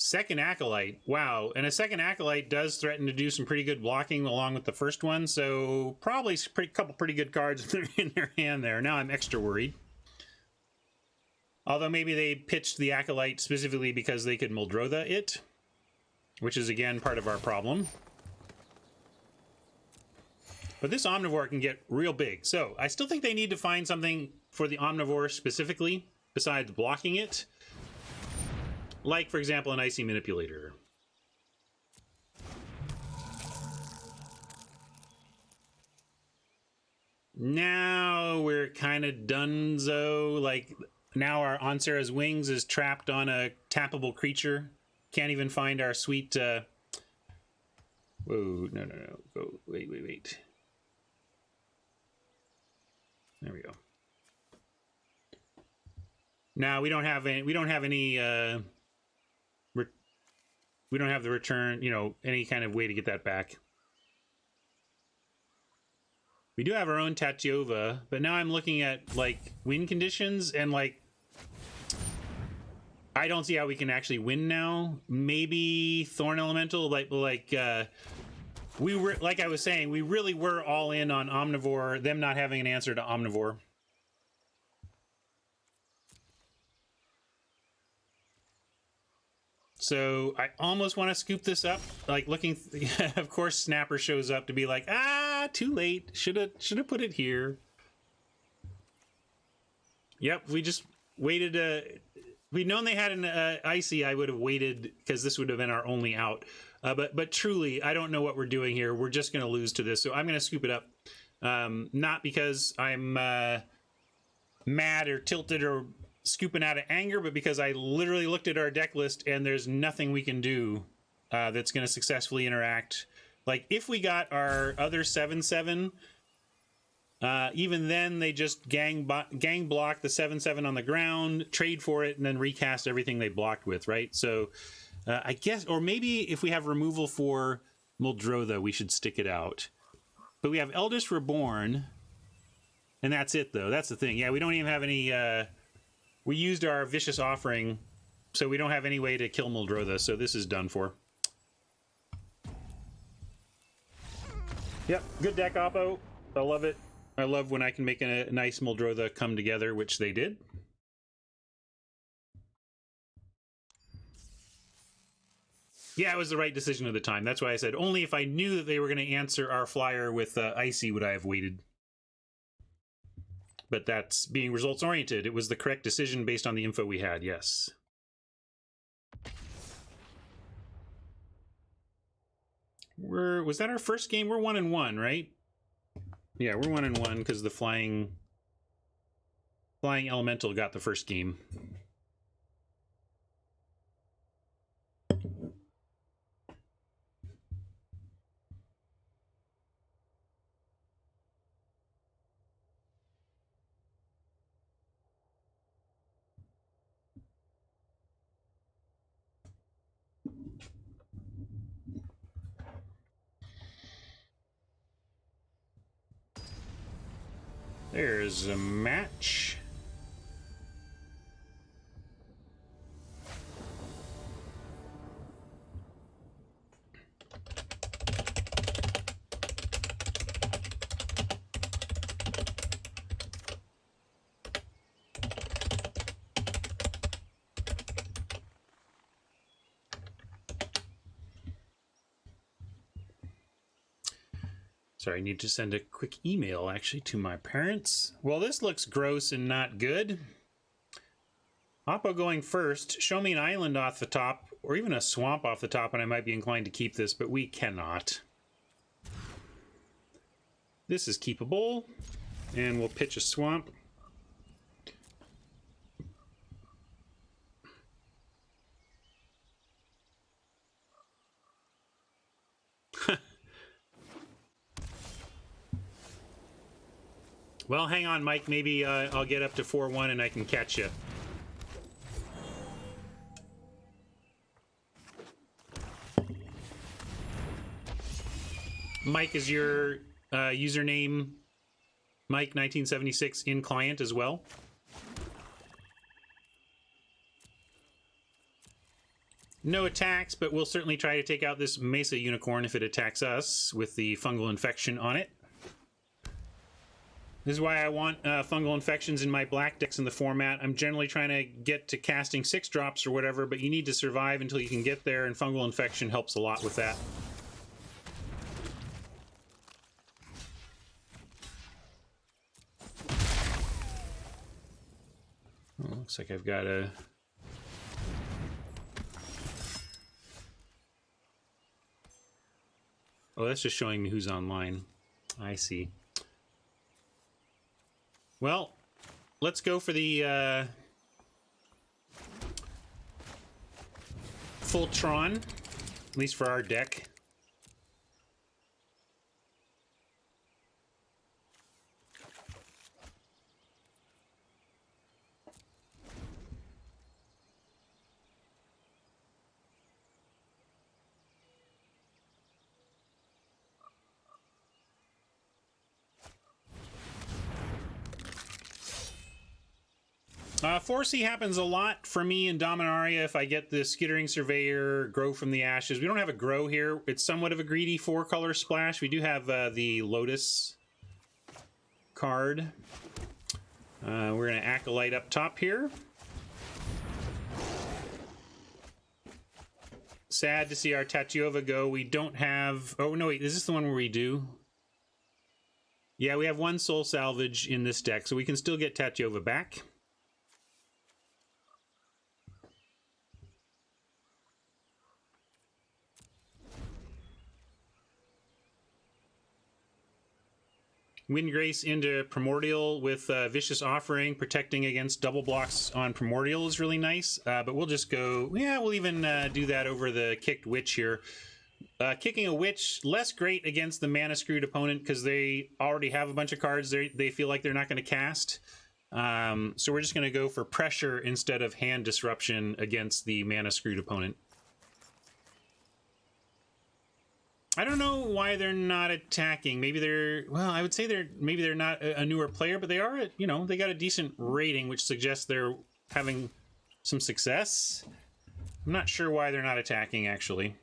Second Acolyte. Wow. And a second Acolyte does threaten to do some pretty good blocking along with the first one, so probably a couple pretty good cards in their hand there. Now I'm extra worried. Although maybe they pitched the Acolyte specifically because they could Muldrotha it, which is, again, part of our problem. But this Omnivore can get real big. So I still think they need to find something for the Omnivore specifically, besides blocking it. Like, for example, an Icy Manipulator. Now we're kind of donezo. Like, now our Ansera's Wings is trapped on a tappable creature. Can't even find our sweet... Whoa, no. Go, wait. There we go. Now we don't have any... We don't have the return, you know, any kind of way to get that back. We do have our own Tatyova, but now I'm looking at, like, win conditions, and, like, I don't see how we can actually win now. Maybe Thorn Elemental, like we were, like I was saying, we really were all in on Omnivore, them not having an answer to Omnivore. So I almost want to scoop this up, like looking. Of course, Snapper shows up to be like, too late. Should have put it here. Yep, we just waited. If we'd known they had an Icy, I would have waited because this would have been our only out. But truly, I don't know what we're doing here. We're just going to lose to this, so I'm going to scoop it up. Not because I'm mad or tilted or scooping out of anger, but because I literally looked at our deck list and there's nothing we can do that's going to successfully interact. Like, if we got our other 7/7, even then they just gang block the 7/7 on the ground, trade for it, and then recast everything they blocked with, right? So I guess, or maybe if we have removal for Muldrotha, we should stick it out. But we have Eldest Reborn, and that's it, though. That's the thing. Yeah, we don't even have any... we used our Vicious Offering, so we don't have any way to kill Muldrotha, so this is done for. Yep, good deck, Oppo. I love it. I love when I can make a nice Muldrotha come together, which they did. Yeah, it was the right decision at the time. That's why I said only if I knew that they were going to answer our flyer with Icy would I have waited. But that's being results-oriented. It was the correct decision based on the info we had, yes. Was that our first game? We're 1-1, right? Yeah, we're 1-1 because the flying elemental got the first game. There's a match. Sorry, I need to send a quick email, actually, to my parents. Well, this looks gross and not good. Oppo going first. Show me an island off the top, or even a swamp off the top, and I might be inclined to keep this, but we cannot. This is keepable, and we'll pitch a swamp. Well, hang on, Mike. Maybe I'll get up to 4-1 and I can catch you. Mike, is your username Mike1976 in client as well? No attacks, but we'll certainly try to take out this Mesa Unicorn if it attacks us with the fungal infection on it. This is why I want fungal infections in my black decks in the format. I'm generally trying to get to casting 6 drops or whatever, but you need to survive until you can get there, and fungal infection helps a lot with that. Oh, looks like I've got a... Oh, that's just showing me who's online. I see. Well, let's go for the full Tron, at least for our deck. Foresee happens a lot for me in Dominaria if I get the Skittering Surveyor, Grow from the Ashes. We don't have a Grow here. It's somewhat of a greedy 4-color splash. We do have the Lotus card. We're going to Acolyte up top here. Sad to see our Tatyova go. We don't have... Oh, no, wait. Is this the one where we do? Yeah, we have 1 Soul Salvage in this deck, so we can still get Tatyova back. Windgrace into Primordial with Vicious Offering, protecting against double blocks on Primordial is really nice. But we'll just go... Yeah, we'll even do that over the Kicked Witch here. Kicking a Witch, less great against the mana-screwed opponent because they already have a bunch of cards they feel like they're not going to cast. So we're just going to go for Pressure instead of Hand Disruption against the mana-screwed opponent. I don't know why they're not attacking. Maybe they're... Well, I would say maybe they're not a newer player, but they are, you know, they got a decent rating, which suggests they're having some success. I'm not sure why they're not attacking, actually.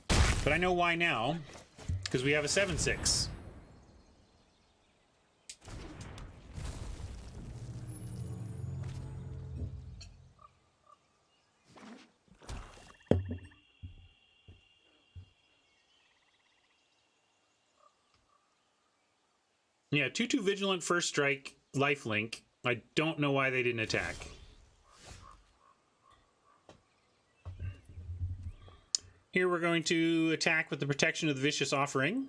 But I know why now, because we have a 7/6. Yeah, 2/2 Vigilant, First Strike, Lifelink. I don't know why they didn't attack. Here we're going to attack with the Protection of the Vicious Offering.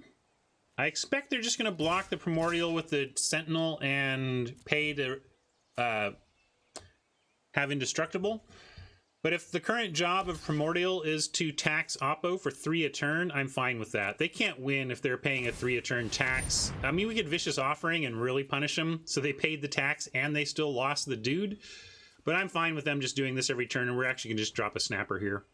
I expect they're just going to block the Primordial with the Sentinel and pay to have Indestructible. But if the current job of Primordial is to tax Oppo for 3 a turn, I'm fine with that. They can't win if they're paying a 3 a turn tax. I mean, we could Vicious Offering and really punish them, so they paid the tax and they still lost the dude. But I'm fine with them just doing this every turn, and we're actually going to just drop a Snapper here.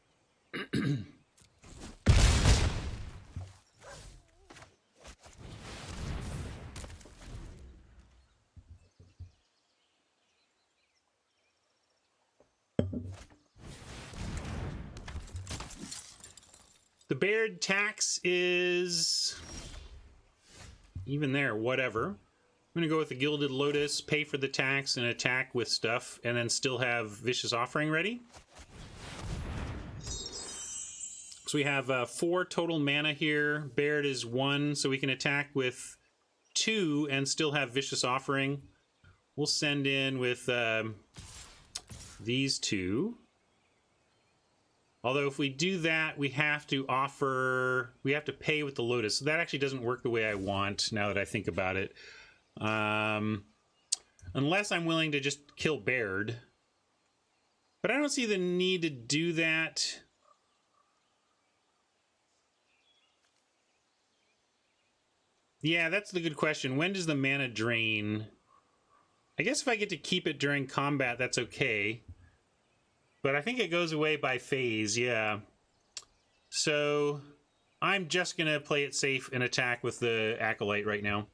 The Baird tax is even there, whatever. I'm going to go with the Gilded Lotus, pay for the tax, and attack with stuff, and then still have Vicious Offering ready. So we have 4 total mana here. Baird is 1, so we can attack with 2 and still have Vicious Offering. We'll send in with these 2. Although if we do that, we have to pay with the Lotus. So that actually doesn't work the way I want, now that I think about it. Unless I'm willing to just kill Baird. But I don't see the need to do that. Yeah, that's the good question. When does the mana drain? I guess if I get to keep it during combat, that's okay. But I think it goes away by phase, yeah. So I'm just going to play it safe and attack with the Acolyte right now.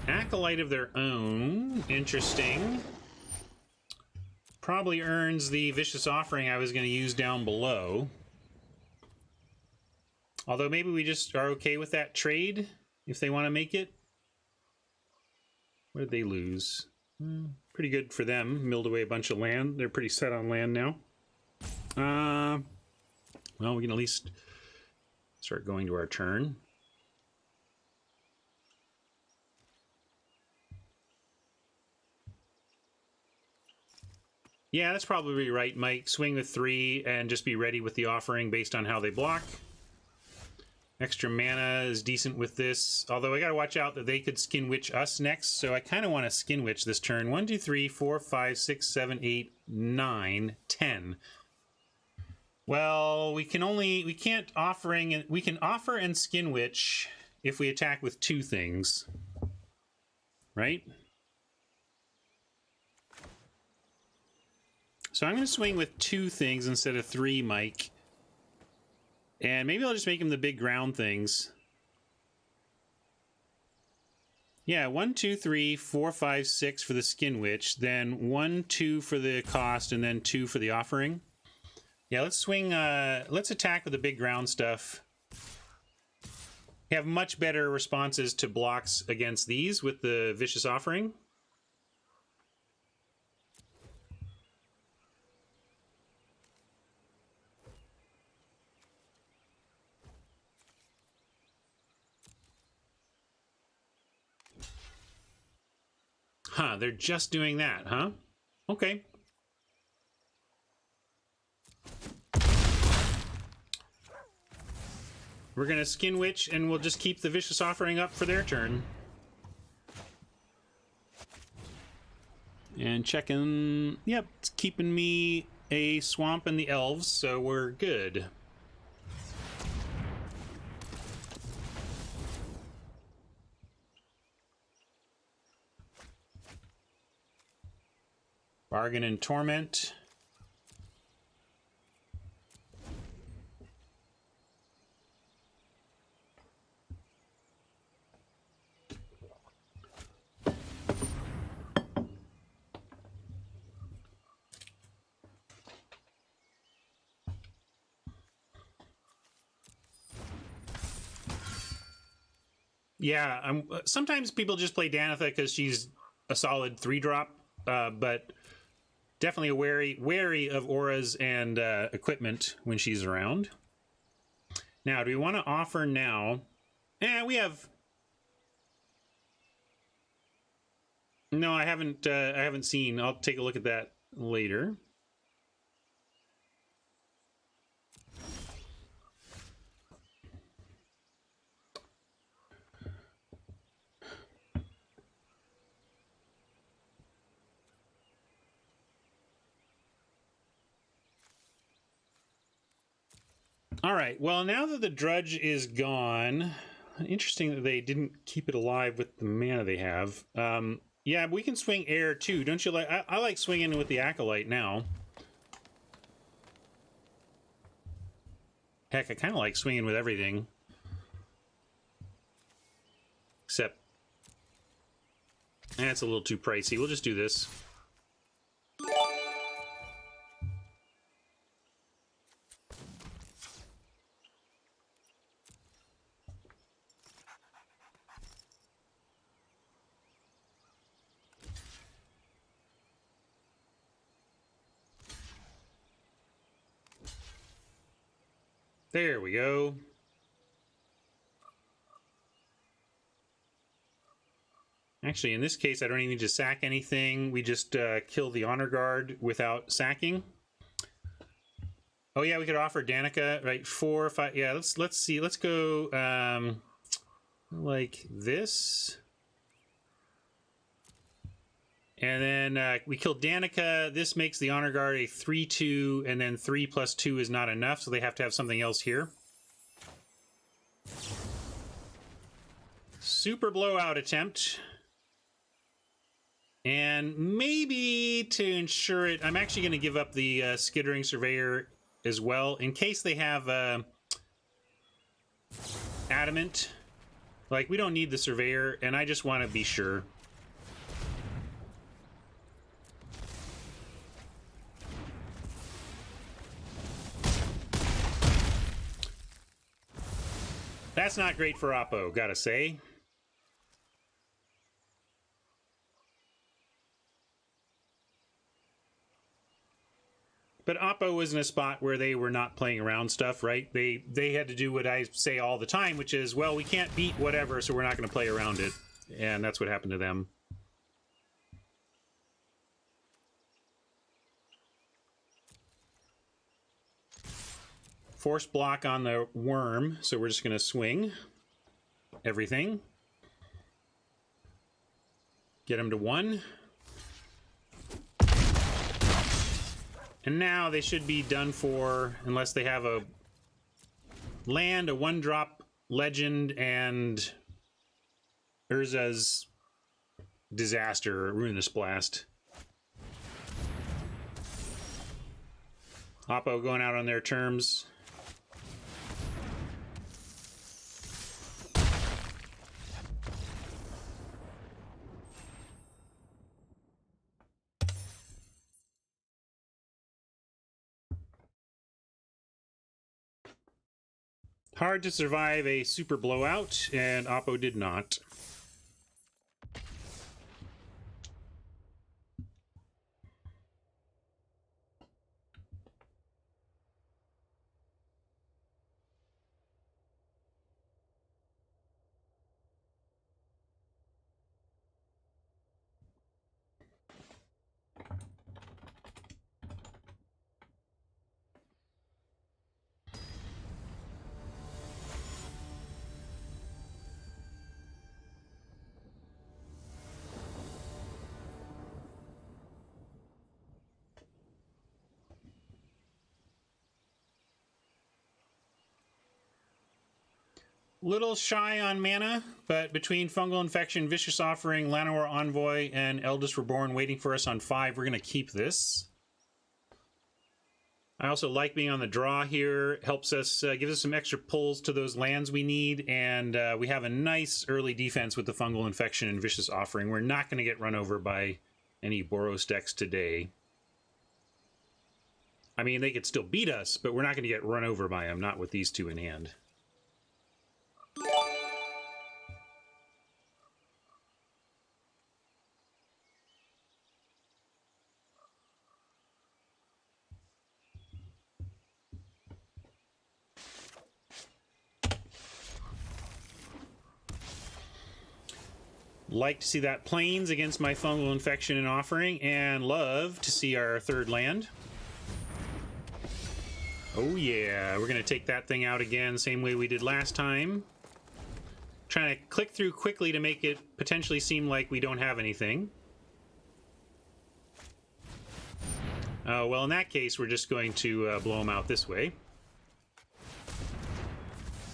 Acolyte of their own. Interesting. Probably earns the Vicious Offering I was going to use down below. Although maybe we just are okay with that trade if they want to make it. What did they lose? Pretty good for them. Milled away a bunch of land. They're pretty set on land now. Well, we can at least start going to our turn. Yeah, that's probably right, Mike. Swing with 3 and just be ready with the offering based on how they block. Extra mana is decent with this, although I gotta watch out that they could Skin Witch us next, so I kind of want to Skin Witch this turn. 1, 2, 3, 4, 5, 6, 7, 8, 9, 10. Well, we can offer and Skin Witch if we attack with 2 things, right? So I'm going to swing with 2 things instead of 3, Mike. And maybe I'll just make them the big ground things. Yeah, 1, 2, 3, 4, 5, 6 for the Skin Witch, then 1, 2 for the cost, and then 2 for the offering. Yeah, let's swing, let's attack with the big ground stuff. We have much better responses to blocks against these with the Vicious Offering. Huh, they're just doing that, huh? Okay. We're going to Skin Witch, and we'll just keep the Vicious Offering up for their turn. And checking... Yep, it's keeping me a swamp and the elves, so we're good. Bargain and Torment. Yeah, sometimes people just play Danitha because she's a solid 3-drop, but definitely wary of auras and equipment when she's around. Now, do we want to offer now? We have... No, I haven't seen. I'll take a look at that later. All right, well, now that the Drudge is gone, interesting that they didn't keep it alive with the mana they have. Yeah, we can swing air too, don't you like? I like swinging with the Acolyte now. Heck, I kind of like swinging with everything. Except, that's a little too pricey. We'll just do this. There we go. Actually, in this case, I don't even need to sack anything. We just kill the Honor Guard without sacking. Oh yeah, we could offer Danica, right? 4 or 5. Yeah, let's see. Let's go like this. And then we kill Danica. This makes the Honor Guard a 3/2, and then 3 + 2 is not enough, so they have to have something else here. Super blowout attempt. And maybe to ensure it, I'm actually going to give up the Skittering Surveyor as well, in case they have Adamant. Like, we don't need the Surveyor, and I just want to be sure. That's not great for Oppo, gotta say. But Oppo was in a spot where they were not playing around stuff, right? They had to do what I say all the time, which is, well, we can't beat whatever, so we're not going to play around it. And that's what happened to them. Force block on the worm, so we're just going to swing everything. Get him to 1. And now they should be done for, unless they have a land, a 1-drop legend, and Urza's Disaster, Ruinous Blast. Oppo going out on their terms. Hard to survive a super blowout, and Oppo did not. Little shy on mana, but between Fungal Infection, Vicious Offering, Llanowar Envoy, and Eldest Reborn waiting for us on 5, we're going to keep this. I also like being on the draw here. Helps us, gives us some extra pulls to those lands we need, and we have a nice early defense with the Fungal Infection and Vicious Offering. We're not going to get run over by any Boros decks today. I mean, they could still beat us, but we're not going to get run over by them, not with these 2 in hand. Like to see that Plains against my Fungal Infection and Offering, and love to see our 3rd land. Oh yeah, we're going to take that thing out again, same way we did last time. Trying to click through quickly to make it potentially seem like we don't have anything. Well, in that case, we're just going to blow them out this way.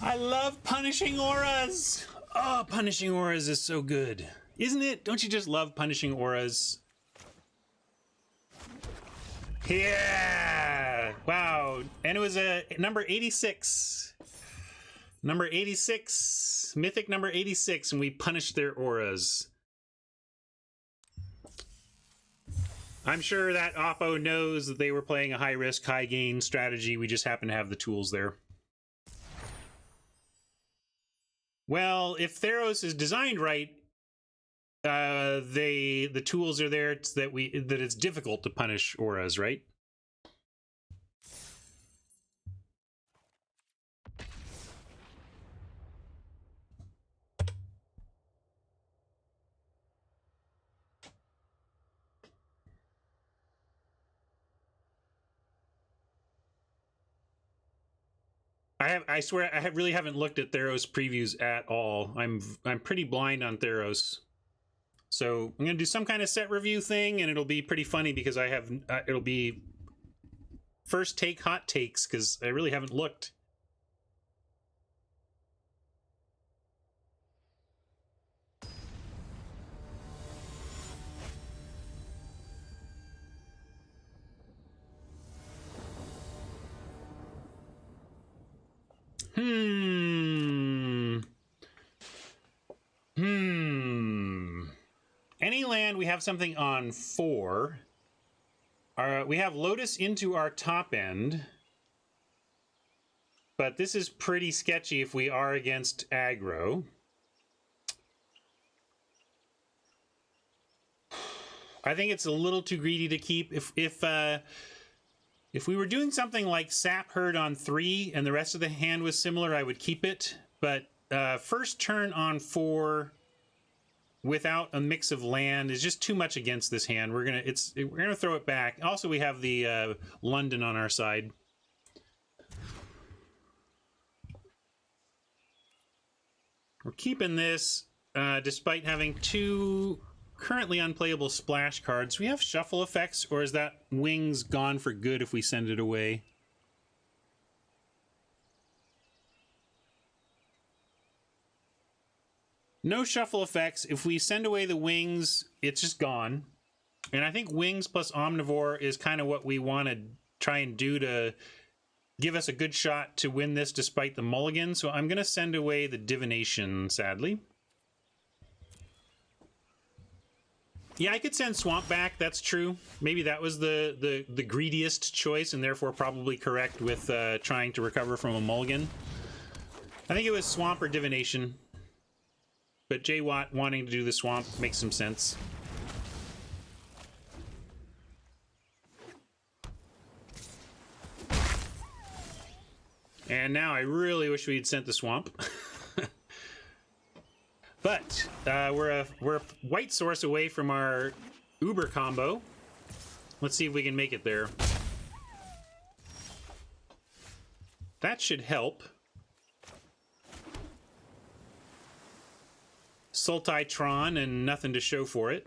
I love punishing auras! Oh, punishing auras is so good. Isn't it? Don't you just love punishing auras? Yeah! Wow. And it was a number 86. Number 86. Mythic number 86, and we punished their auras. I'm sure that Oppo knows that they were playing a high-risk, high-gain strategy. We just happen to have the tools there. Well, if Theros is designed right, the tools are there that it's difficult to punish auras, right? I swear I really haven't looked at Theros previews at all. I'm pretty blind on Theros. So I'm going to do some kind of set review thing, and it'll be pretty funny because I have it'll be first take hot takes because I really haven't looked. Any land we have something on 4. We have Lotus into our top end. But this is pretty sketchy if we are against aggro. I think it's a little too greedy to keep. If we were doing something like Sap Herd on 3 and the rest of the hand was similar, I would keep it. But first turn on 4 without a mix of land is just too much against this hand. We're gonna throw it back. Also, we have the London on our side. We're keeping this despite having 2 currently unplayable splash cards. We have shuffle effects, or is that Wings gone for good if we send it away? No shuffle effects. If we send away the Wings, it's just gone. And I think Wings plus Omnivore is kind of what we want to try and do to give us a good shot to win this despite the mulligan. So I'm going to send away the Divination, sadly. Yeah, I could send Swamp back. That's true. Maybe that was the greediest choice and therefore probably correct with trying to recover from a mulligan. I think it was Swamp or Divination. But J Watt wanting to do the Swamp makes some sense. And now I really wish we had sent the Swamp. But we're a white source away from our Uber combo. Let's see if we can make it there. That should help. Sultai-tron and nothing to show for it.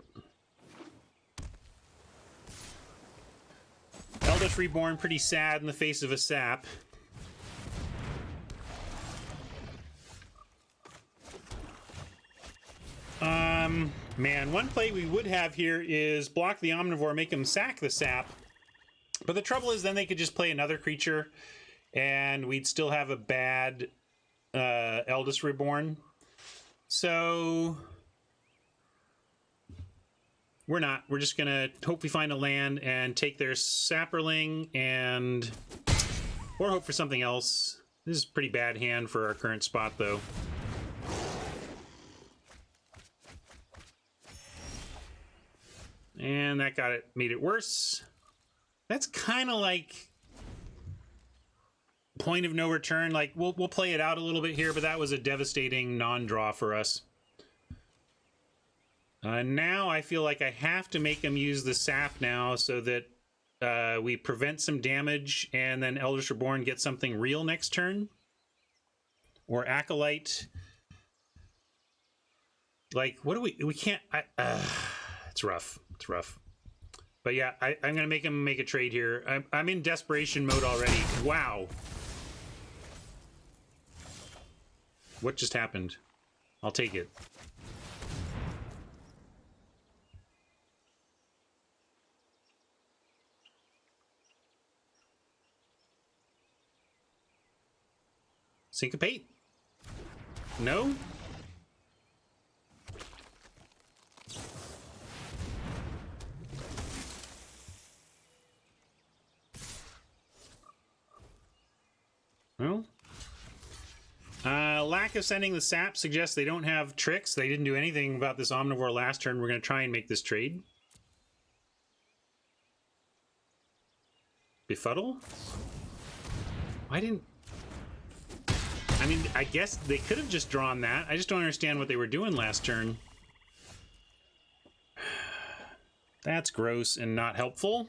Eldritch Reborn pretty sad in the face of a sap. Man, one play we would have here is block the Omnivore, make him sack the sap. But the trouble is then they could just play another creature and we'd still have a bad Eldritch Reborn. So we're not. We're just gonna hope we find a land and take their Sapperling and or hope for something else. This is a pretty bad hand for our current spot though. And that made it worse. That's kind of like point of no return. Like we'll play it out a little bit here, but that was a devastating non-draw for us. Now I feel like I have to make him use the sap now so that we prevent some damage and then Eldritch Reborn gets something real next turn. Or Acolyte. Like, what do we can't... it's rough. It's rough. But yeah, I'm going to make him make a trade here. I'm in desperation mode already. Wow. What just happened? I'll take it. Syncopate? No? Well, lack of sending the sap suggests they don't have tricks. They didn't do anything about this Omnivore last turn. We're going to try and make this trade. Befuddle? Why didn't... I mean, I guess they could have just drawn that. I just don't understand what they were doing last turn. That's gross and not helpful.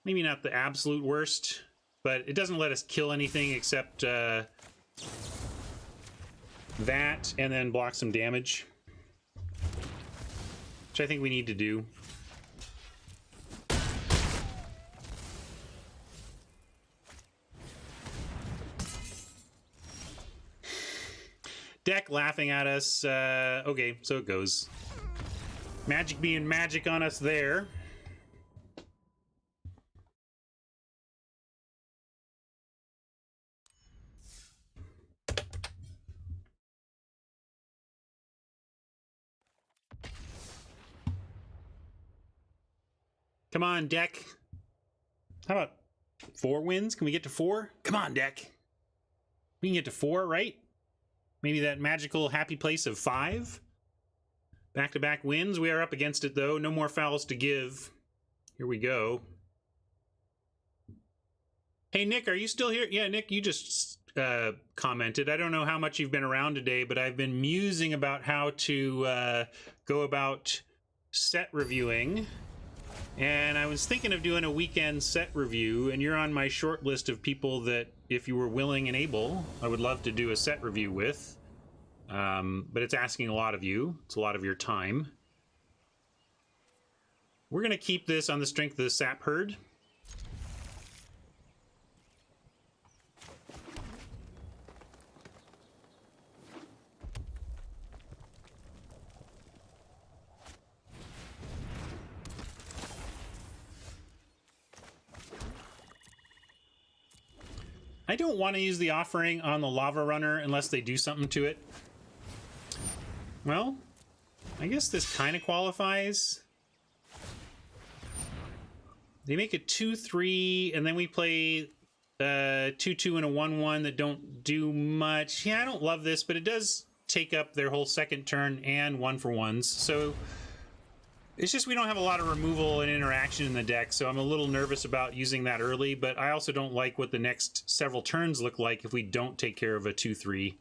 Maybe not the absolute worst. but it doesn't let us kill anything except that, and then block some damage, which I think we need to do. Deck laughing at us. Okay, so it goes. Magic being magic on us there. Come on, deck. How about 4 wins? Can we get to 4? Come on, deck. We can get to 4, right? Maybe that magical happy place of 5. Back-to-back wins. We are up against it, though. No more fouls to give. Here we go. Hey, Nick, are you still here? Yeah, Nick, you just commented. I don't know how much you've been around today, but I've been musing about how to go about set reviewing. And I was thinking of doing a weekend set review, and you're on my short list of people that, if you were willing and able, I would love to do a set review with. But it's asking a lot of you. It's a lot of your time. We're going to keep this on the strength of the Sap Herd. I don't want to use the offering on the Lava Runner unless they do something to it. Well, I guess this kind of qualifies. They make a 2-3, and then we play 2-2 and a 1-1 that don't do much. Yeah, I don't love this, but it does take up their whole second turn and 1-for-1s. So it's just we don't have a lot of removal and interaction in the deck, so I'm a little nervous about using that early, but I also don't like what the next several turns look like if we don't take care of a 2-3,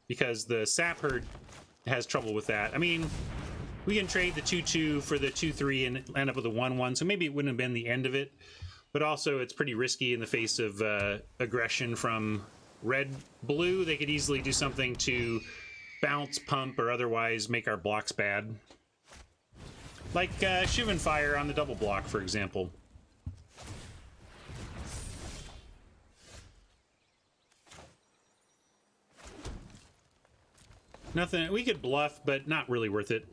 because the Sap Herd has trouble with that. I mean, we can trade the 2-2 for the 2-3 and end up with a 1-1, so maybe it wouldn't have been the end of it, but also it's pretty risky in the face of aggression from red-blue. They could easily do something to bounce, pump, or otherwise make our blocks bad. Like Shivan Fire on the double block, for example. Nothing, we could bluff, but not really worth it.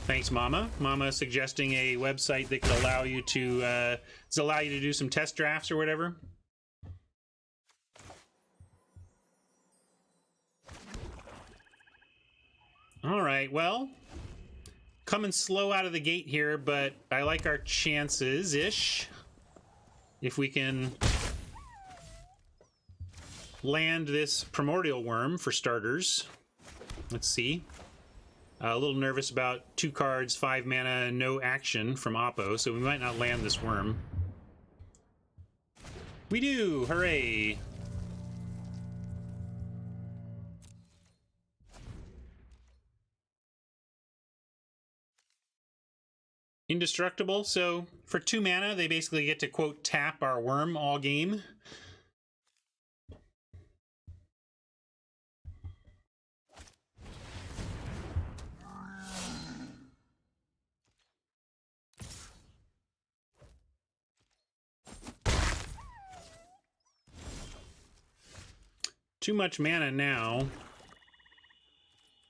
Thanks, Mama. Mama suggesting a website that could allow you to do some test drafts or whatever. All right, well, coming slow out of the gate here, but I like our chances-ish. If we can land this Primordial Worm, for starters. Let's see. A little nervous about 2 cards, 5 mana, no action from Oppo, so we might not land this worm. We do! Hooray! Indestructible, so for 2 mana, they basically get to, quote, tap our worm all game. Too much mana now.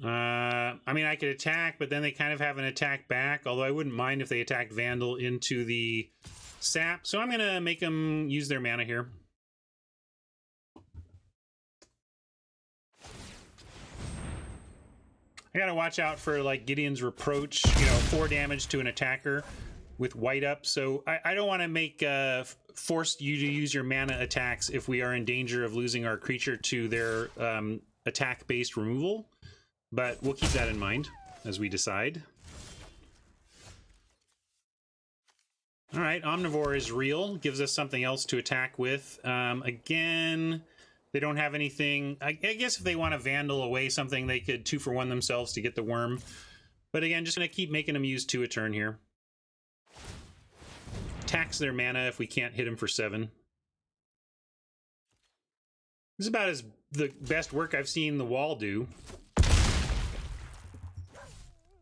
I mean, I could attack, but then they kind of have an attack back, although I wouldn't mind if they attacked Vandal into the sap. So I'm going to make them use their mana here. I got to watch out for, like, Gideon's Reproach, you know, 4 damage to an attacker with white up. So I don't want to make force you to use your mana attacks if we are in danger of losing our creature to their attack-based removal. But we'll keep that in mind as we decide. All right, Omnivore is real. Gives us something else to attack with. Again, They don't have anything. I guess if they want to vandal away something, they could 2-for-1 themselves to get the worm. But again, just going to keep making them use 2 a turn here. Tax their mana if we can't hit them for 7. This is about the best work I've seen the wall do.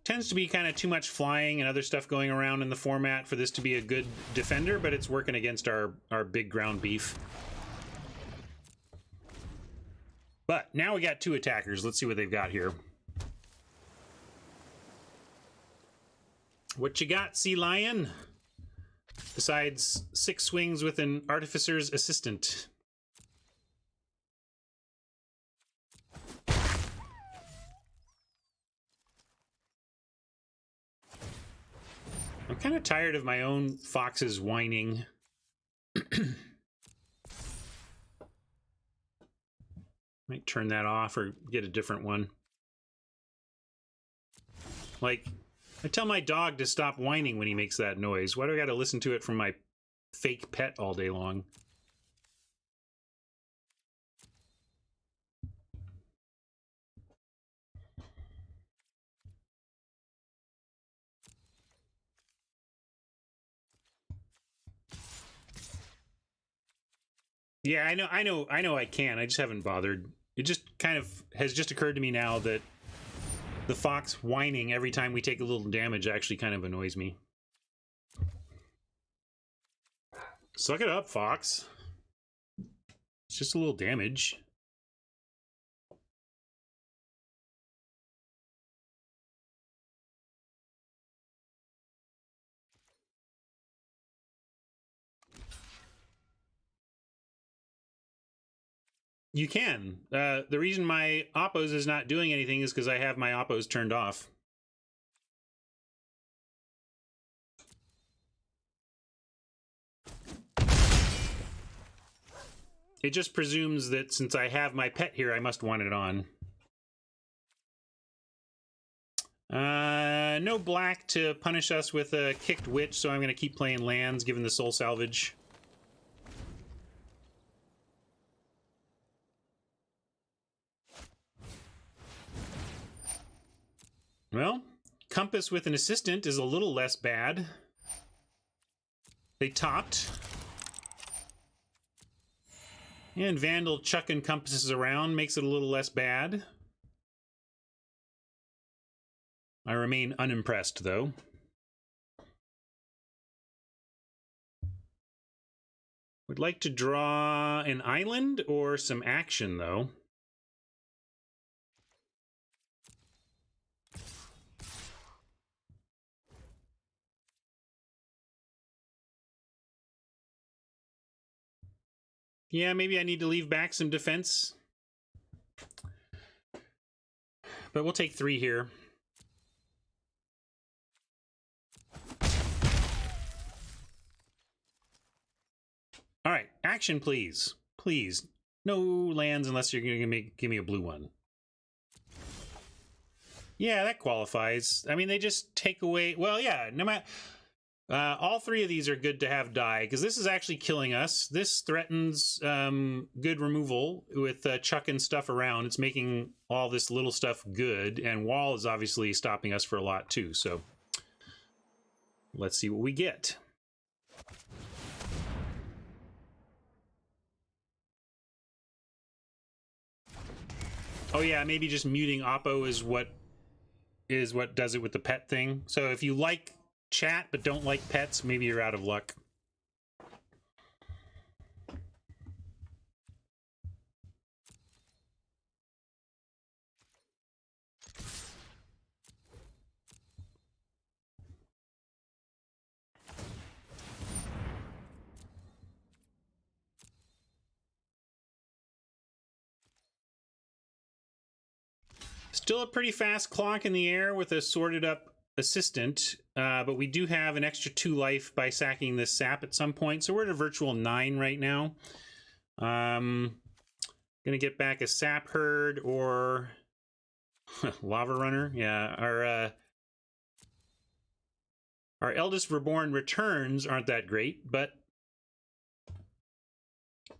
Tends to be kind of too much flying and other stuff going around in the format for this to be a good defender, but it's working against our big ground beef. But now we got 2 attackers. Let's see what they've got here. What you got, Sea Lion? Besides 6 swings with an Artificer's Assistant. I'm kind of tired of my own foxes whining. Might turn that off or get a different one. Like, I tell my dog to stop whining when he makes that noise. Why do I got to listen to it from my fake pet all day long? Yeah, I know I can. I just haven't bothered. It just kind of has just occurred to me now that the fox whining every time we take a little damage actually kind of annoys me. Suck it up, fox. It's just a little damage. You can. The reason my Oppos is not doing anything is because I have my Oppos turned off. It just presumes that since I have my pet here, I must want it on. No black to punish us with a kicked witch, so I'm going to keep playing lands, given the soul salvage. Well, Compass with an assistant is a little less bad. They topped. And Vandal chucking compasses around makes it a little less bad. I remain unimpressed, though. Would like to draw an island or some action, though. Yeah, maybe I need to leave back some defense. But we'll take 3 here. All right, action, please. Please. No lands unless you're going to give me a blue one. Yeah, that qualifies. I mean, they just take away... Well, yeah, no matter... all 3 of these are good to have die, because this is actually killing us. This threatens good removal with chucking stuff around. It's making all this little stuff good, and wall is obviously stopping us for a lot, too. So let's see what we get. Oh yeah, maybe just muting Oppo is what does it with the pet thing. So if you like chat but don't like pets, maybe you're out of luck. Still a pretty fast clock in the air with a sorted up assistant, but we do have an extra 2 life by sacking this sap at some point, so we're at a virtual 9 right now. Gonna get back a sap herd or lava runner. Yeah, our eldest reborn returns aren't that great, but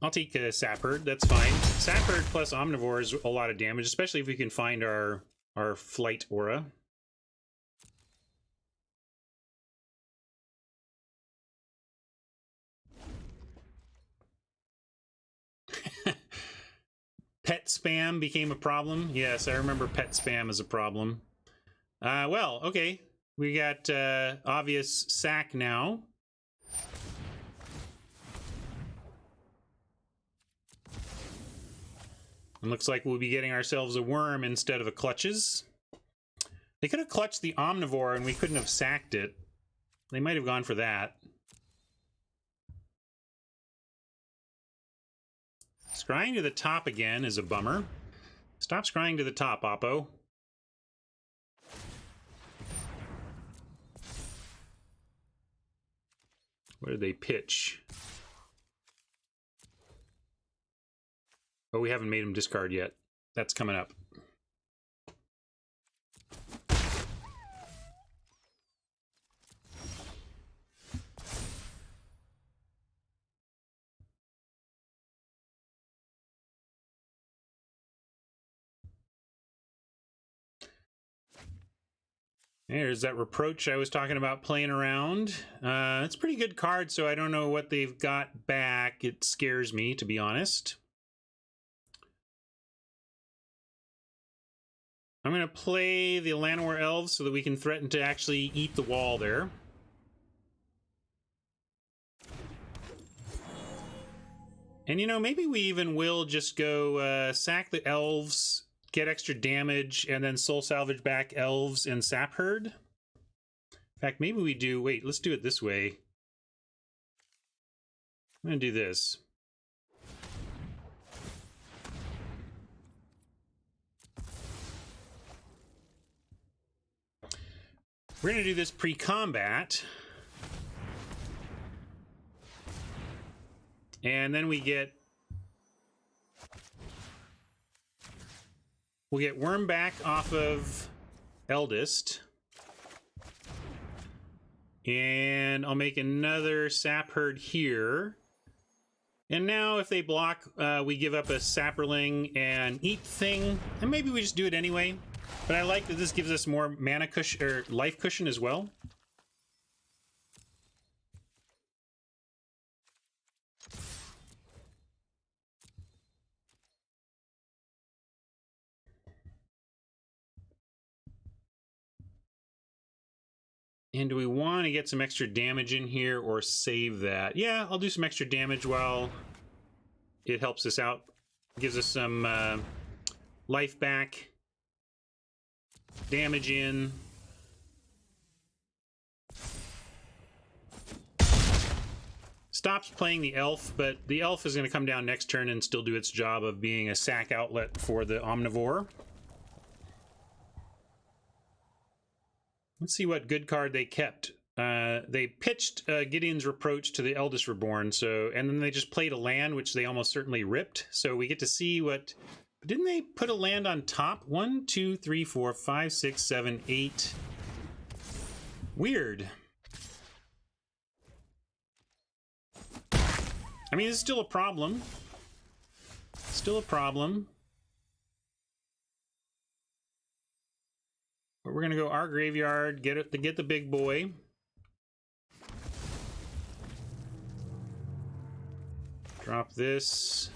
I'll take a Sapherd. That's fine. Sapherd plus Omnivore is a lot of damage, especially if we can find our Flight Aura. Pet spam became a problem. Yes, I remember pet spam as a problem. Well, okay. We got obvious sack now. And looks like we'll be getting ourselves a worm instead of a clutches. They could have clutched the Omnivore and we couldn't have sacked it. They might have gone for that. Scrying to the top again is a bummer. Stop scrying to the top, Oppo. Where did they pitch? Oh, we haven't made him discard yet. That's coming up. There's that Reproach I was talking about playing around. It's a pretty good card, so I don't know what they've got back. It scares me, to be honest. I'm going to play the Llanowar Elves so that we can threaten to actually eat the wall there. And, you know, maybe we even will just go sack the Elves, get extra damage, and then Soul Salvage back Elves and Sapherd. In fact, maybe we do... Wait, let's do it this way. I'm going to do this. We're going to do this pre-combat. And then we get... We'll get Worm back off of Eldest. And I'll make another Sapherd here. And now if they block, we give up a Saproling and Eat thing. And maybe we just do it anyway. But I like that this gives us more mana cushion, or life cushion as well. And do we want to get some extra damage in here or save that? Yeah, I'll do some extra damage while it helps us out. Gives us some life back. Damage in. Stops playing the elf, but the elf is going to come down next turn and still do its job of being a sack outlet for the Omnivore. Let's see what good card they kept. They pitched Gideon's Reproach to the Eldest Reborn, so, and then they just played a land, which they almost certainly ripped. So we get to see what... Didn't they put a land on top? 1, 2, 3, 4, 5, 6, 7, 8. Weird. I mean, it's still a problem. Still a problem. But we're gonna go our graveyard, get the big boy. Drop this.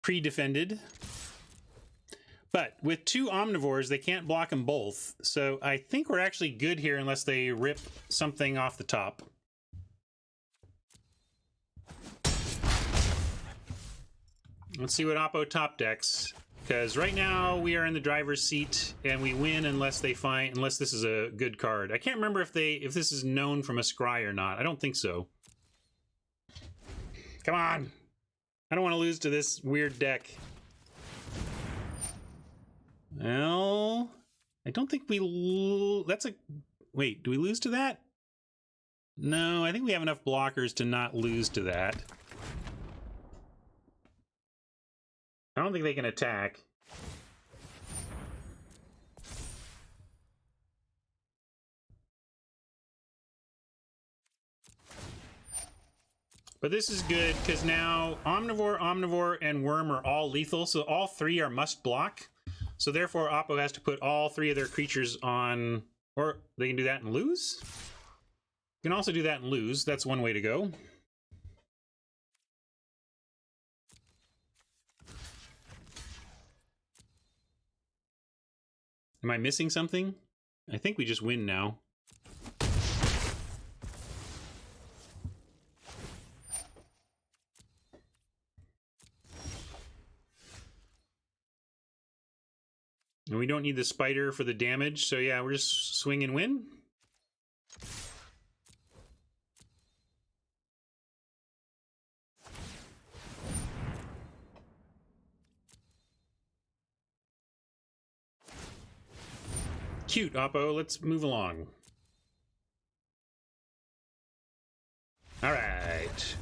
Pre-defended. But with two Omnivores, they can't block them both. So I think we're actually good here unless they rip something off the top. Let's see what Oppo top decks. Because right now we are in the driver's seat and we win unless this is a good card. I can't remember if this is known from a scry or not. I don't think so. Come on. I don't want to lose to this weird deck. Well, I don't think that's a... Wait, do we lose to that? No, I think we have enough blockers to not lose to that. I don't think they can attack. But this is good because now Omnivore, Omnivore, and Worm are all lethal, so all three are must block. So therefore, Oppo has to put all three of their creatures on, or they can do that and lose. You can also do that and lose. That's one way to go. Am I missing something? I think we just win now. And we don't need the spider for the damage, so yeah, we're just swing and win. Cute, Oppo. Let's move along. All right.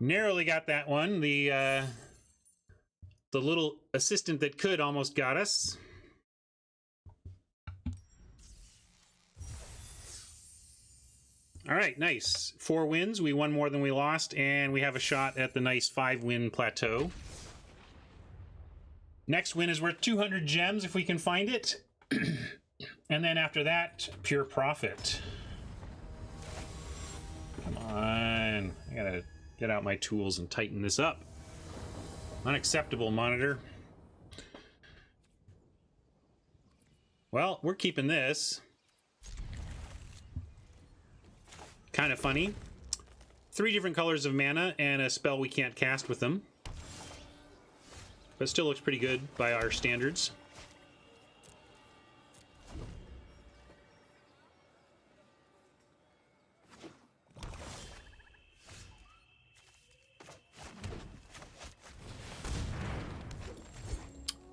Narrowly got that one. The little assistant that could almost got us. All right, nice. 4 wins. We won more than we lost, and we have a shot at the nice 5-win plateau. Next win is worth 200 gems if we can find it. And then after that, pure profit. Come on. I gotta get out my tools and tighten this up. Unacceptable, monitor. Well, we're keeping this. Kind of funny. 3 different colors of mana and a spell we can't cast with them. But still looks pretty good by our standards.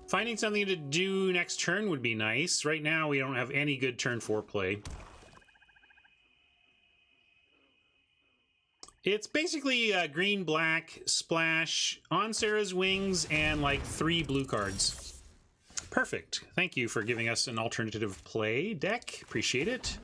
Finding something to do next turn would be nice. Right now, we don't have any good turn 4 play. It's basically green-black, splash, on Sarah's Wings, and like 3 blue cards. Perfect. Thank you for giving us an alternative play deck. Appreciate it.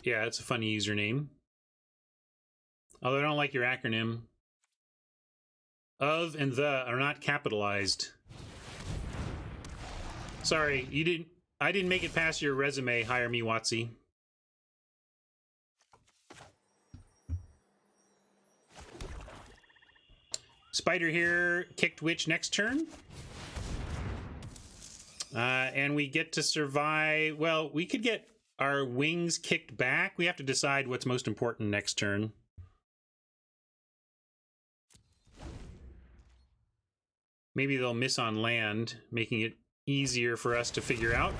Yeah, it's a funny username. Although I don't like your acronym. Of and the are not capitalized. Sorry, I didn't make it past your resume, hire me, Watsy. Spider here, kicked witch next turn. And we get to survive. Well, we could get our wings kicked back. We have to decide what's most important next turn. Maybe they'll miss on land, making it easier for us to figure out.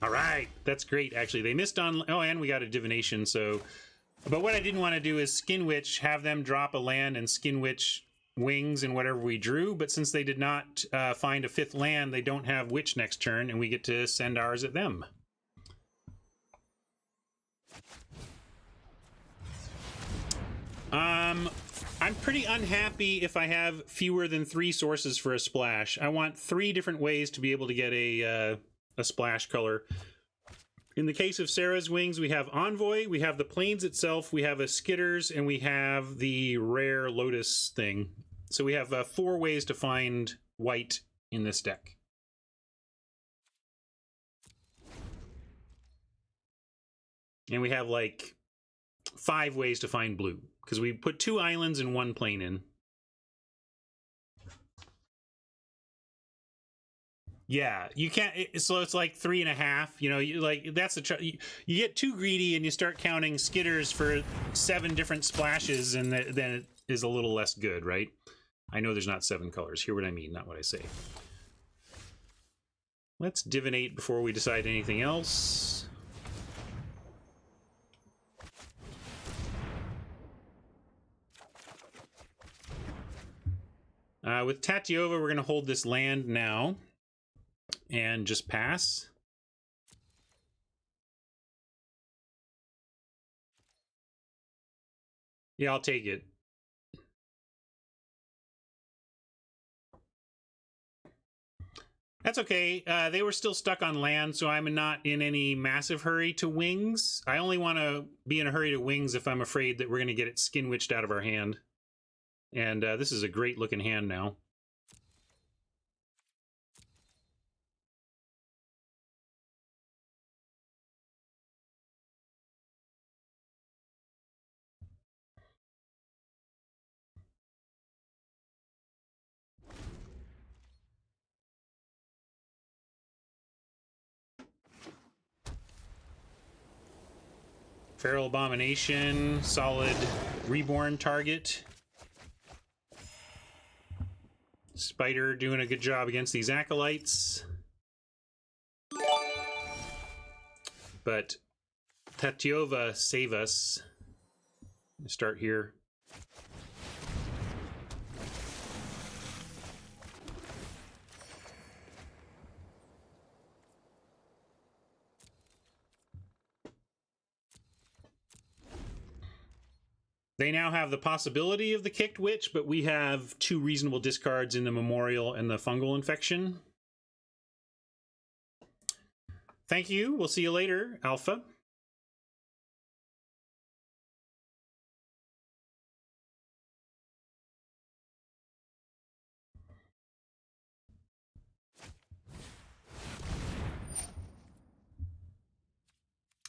All right, that's great, actually. They missed on... Oh, and we got a divination, so... But what I didn't want to do is Skin Witch, have them drop a land and Skin Witch wings and whatever we drew, but since they did not find a 5th land, they don't have Witch next turn, and we get to send ours at them. I'm pretty unhappy if I have fewer than 3 sources for a splash. I want 3 different ways to be able to get a splash color. In the case of Sarah's Wings, we have Envoy, we have the Plains itself, we have a Skitters, and we have the rare Lotus thing. So we have 4 ways to find white in this deck. And we have like 5 ways to find blue, because we put 2 islands and 1 plane in. Yeah, you can't. So it's like 3.5. You know, that's you get too greedy and you start counting Skitters for 7 different splashes, and then it is a little less good, right? I know there's not 7 colors. Hear what I mean, not what I say. Let's divinate before we decide anything else. With Tatiova, we're going to hold this land now and just pass. Yeah, I'll take it. That's okay. They were still stuck on land, so I'm not in any massive hurry to wings. I only want to be in a hurry to wings if I'm afraid that we're going to get it skin-witched out of our hand. And this is a great-looking hand now. Feral Abomination, solid reborn target. Spider doing a good job against these acolytes. But Tatiova, save us. Start here. They now have the possibility of the Kicked Witch, but we have 2 reasonable discards in the Memorial and the Fungal Infection. Thank you. We'll see you later, Alpha.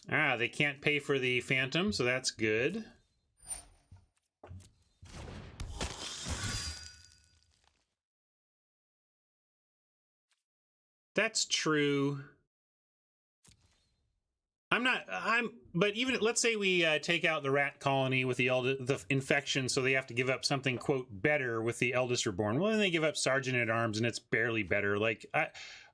Ah, they can't pay for the Phantom, so that's good. That's true. But even, let's say we take out the rat colony with the infection, so they have to give up something, quote, better with the Eldest Reborn. Well, then they give up Sergeant at Arms, and it's barely better. Like,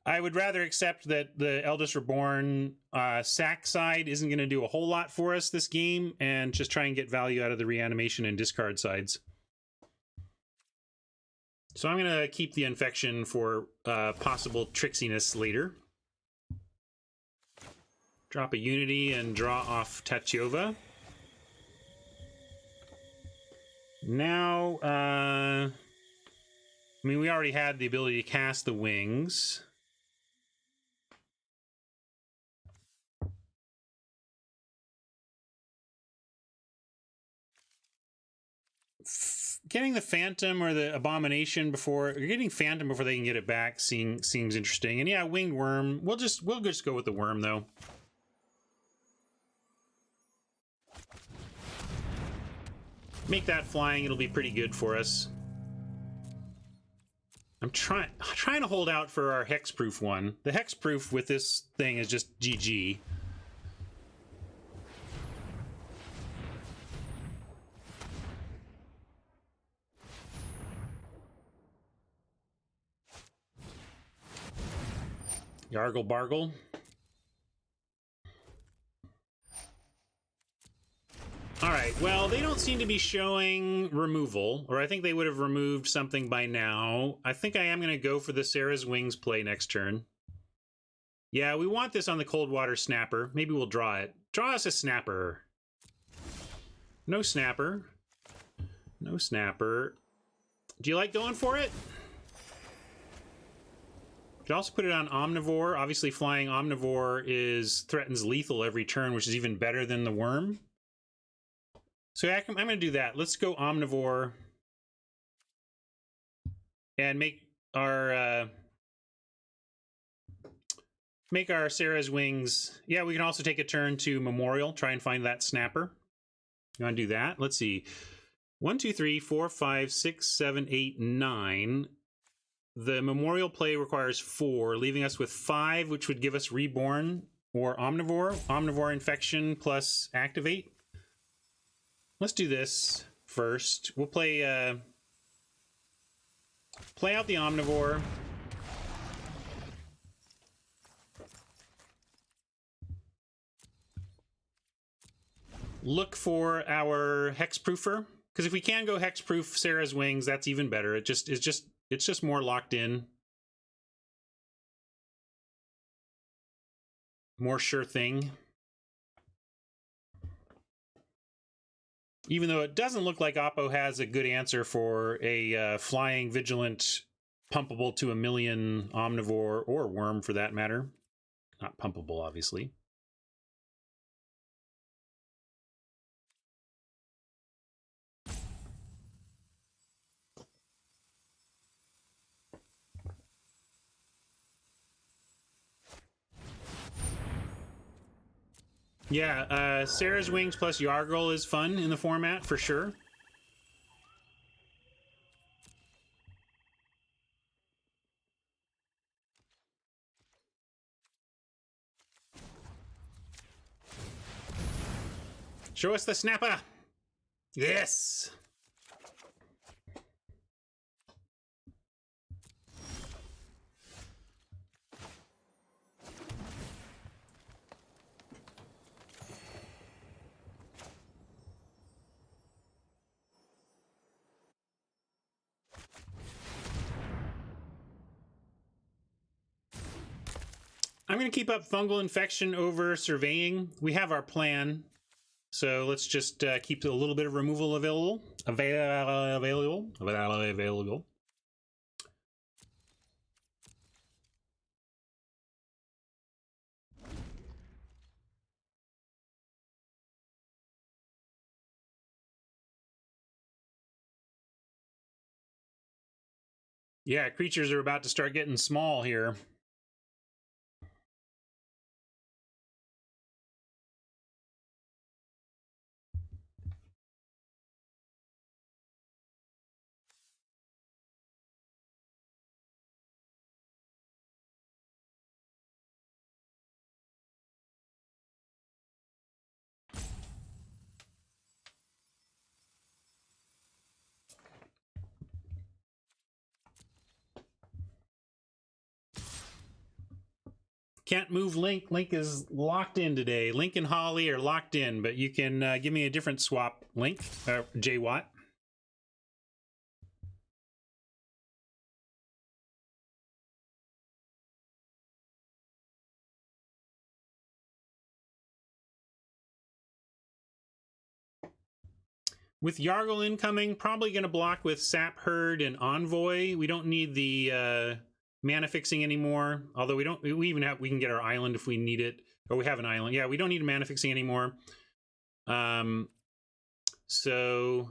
I would rather accept that the Eldest Reborn sack side isn't going to do a whole lot for us this game, and just try and get value out of the reanimation and discard sides. So I'm going to keep the infection for possible tricksiness later. Drop a Unity and draw off Tatiova. Now, I mean, we already had the ability to cast the wings. Getting the Phantom or the Abomination before, or getting Phantom before they can get it back seems interesting. And yeah, Winged Worm. We'll just go with the Worm though. Make that flying, it'll be pretty good for us. I'm trying to hold out for our hexproof one. The hexproof with this thing is just GG. Yargle Bargle. All right, well, they don't seem to be showing removal, or I think they would have removed something by now. I think I am going to go for the Sarah's Wings play next turn. Yeah, we want this on the Coldwater Snapper. Maybe we'll draw it. Draw us a Snapper. No Snapper. No Snapper. Do you like going for it? You can also put it on Omnivore. Obviously, flying Omnivore threatens lethal every turn, which is even better than the Worm. So I'm going to do that. Let's go Omnivore and make our Sarah's Wings. Yeah, we can also take a turn to Memorial, try and find that Snapper. You want to do that? Let's see. 1, 2, 3, 4, 5, 6, 7, 8, 9. The Memorial play requires 4, leaving us with 5, which would give us Reborn or Omnivore. Omnivore Infection plus Activate. Let's do this first. We'll play out the Omnivore. Look for our Hexproofer, because if we can go Hexproof Sarah's Wings, that's even better. It's just It's just more locked in. More sure thing. Even though it doesn't look like Oppo has a good answer for a flying, vigilant, pumpable to 1,000,000 omnivore, or worm for that matter. Not pumpable, obviously. Yeah, Sarah's Wings plus Yargle is fun in the format, for sure. Show us the snapper! Yes! I'm going to keep up fungal infection over surveying. We have our plan. So let's just keep a little bit of removal available. Available. Yeah, creatures are about to start getting small here. Can't move Link. Link is locked in today. Link and Holly are locked in, but you can give me a different swap, Link, J Watt. With Yargle incoming, probably going to block with Sap Herd and Envoy. We don't need the mana fixing anymore. Although we don't, we can get our island if we need it. Or we have an island. Yeah, we don't need mana fixing anymore. So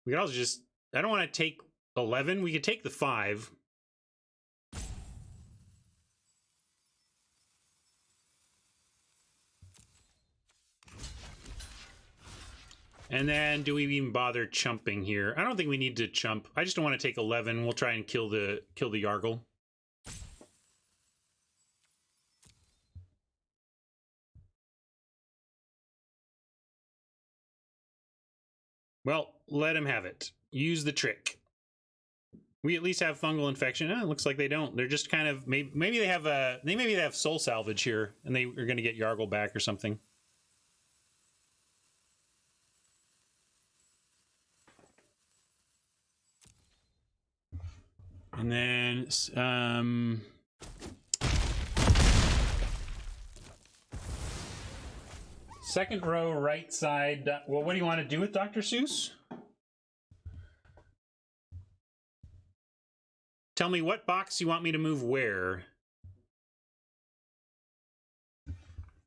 we could also just, I don't want to take 11. We could take the 5. And then do we even bother chumping here? I don't think we need to chump. I just don't want to take 11. We'll try and kill the Yargle. Well, let him have it. Use the trick. We at least have fungal infection. It looks like they don't. They're just kind of, maybe they have soul salvage here, and they are going to get Yargle back or something. And then second row, right side. Well, what do you want to do with Dr. Seuss? Tell me what box you want me to move where.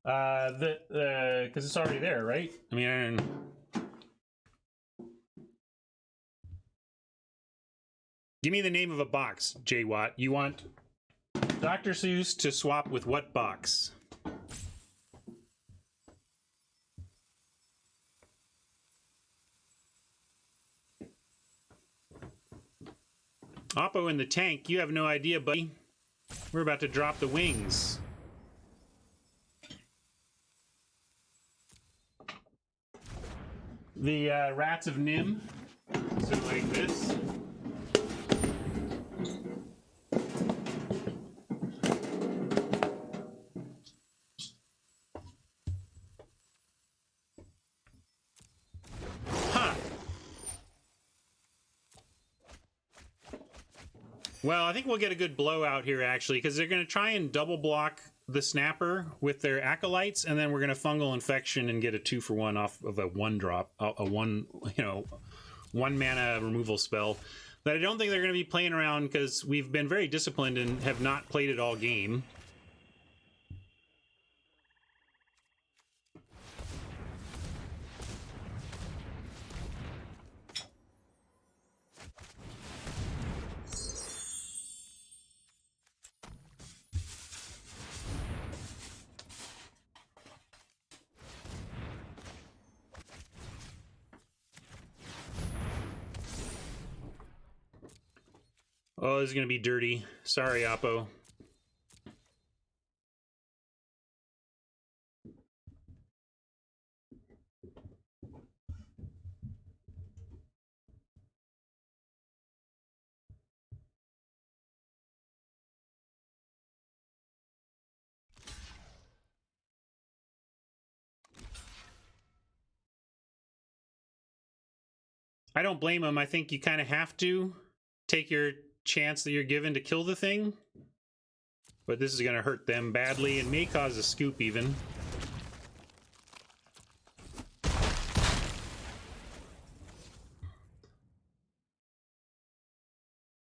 Because it's already there, right? I mean, give me the name of a box, J Watt. You want Dr. Seuss to swap with what box? Oppo in the tank, you have no idea, buddy. We're about to drop the wings. The Rats of Nim. So like this. Huh. Well, I think we'll get a good blowout here, actually, because they're going to try and double block the Snapper with their Acolytes, and then we're going to Fungal Infection and get a 2-for-1 off of a 1-drop, a 1 mana removal spell. But I don't think they're going to be playing around because we've been very disciplined and have not played it all game. Oh, this is going to be dirty. Sorry, Oppo. I don't blame him. I think you kind of have to take your chance that you're given to kill the thing. But this is going to hurt them badly and may cause a scoop even.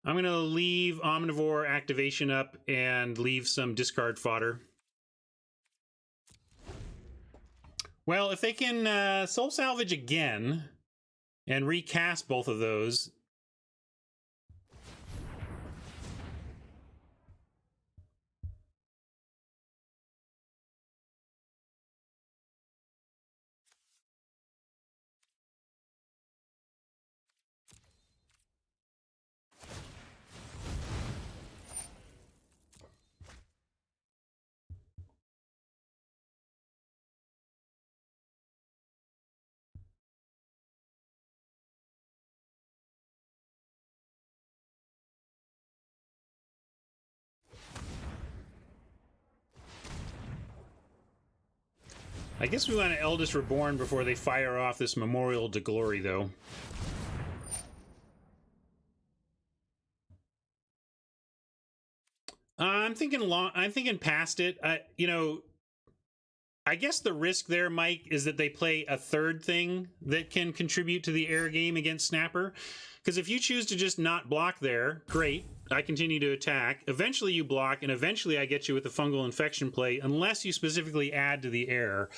I'm going to leave Omnivore activation up and leave some discard fodder. Well, if they can Soul Salvage again and recast both of those... I guess we want an Eldest Reborn before they fire off this Memorial to Glory, though. I'm thinking past it. You know, I guess the risk there, Mike, is that they play a third thing that can contribute to the air game against Snapper. Because if you choose to just not block there, great. I continue to attack. Eventually you block, and eventually I get you with the Fungal Infection play, unless you specifically add to the air.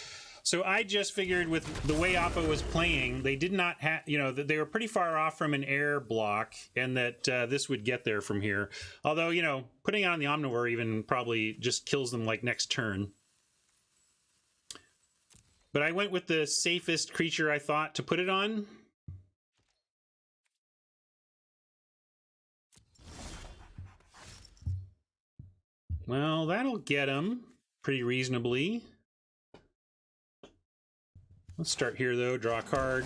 So I just figured with the way Oppo was playing, they did not have, you know, that they were pretty far off from an air block, and that this would get there from here. Although, you know, putting it on the Omnivore even probably just kills them like next turn. But I went with the safest creature I thought to put it on. Well, that'll get him pretty reasonably. Let's start here, though. Draw a card.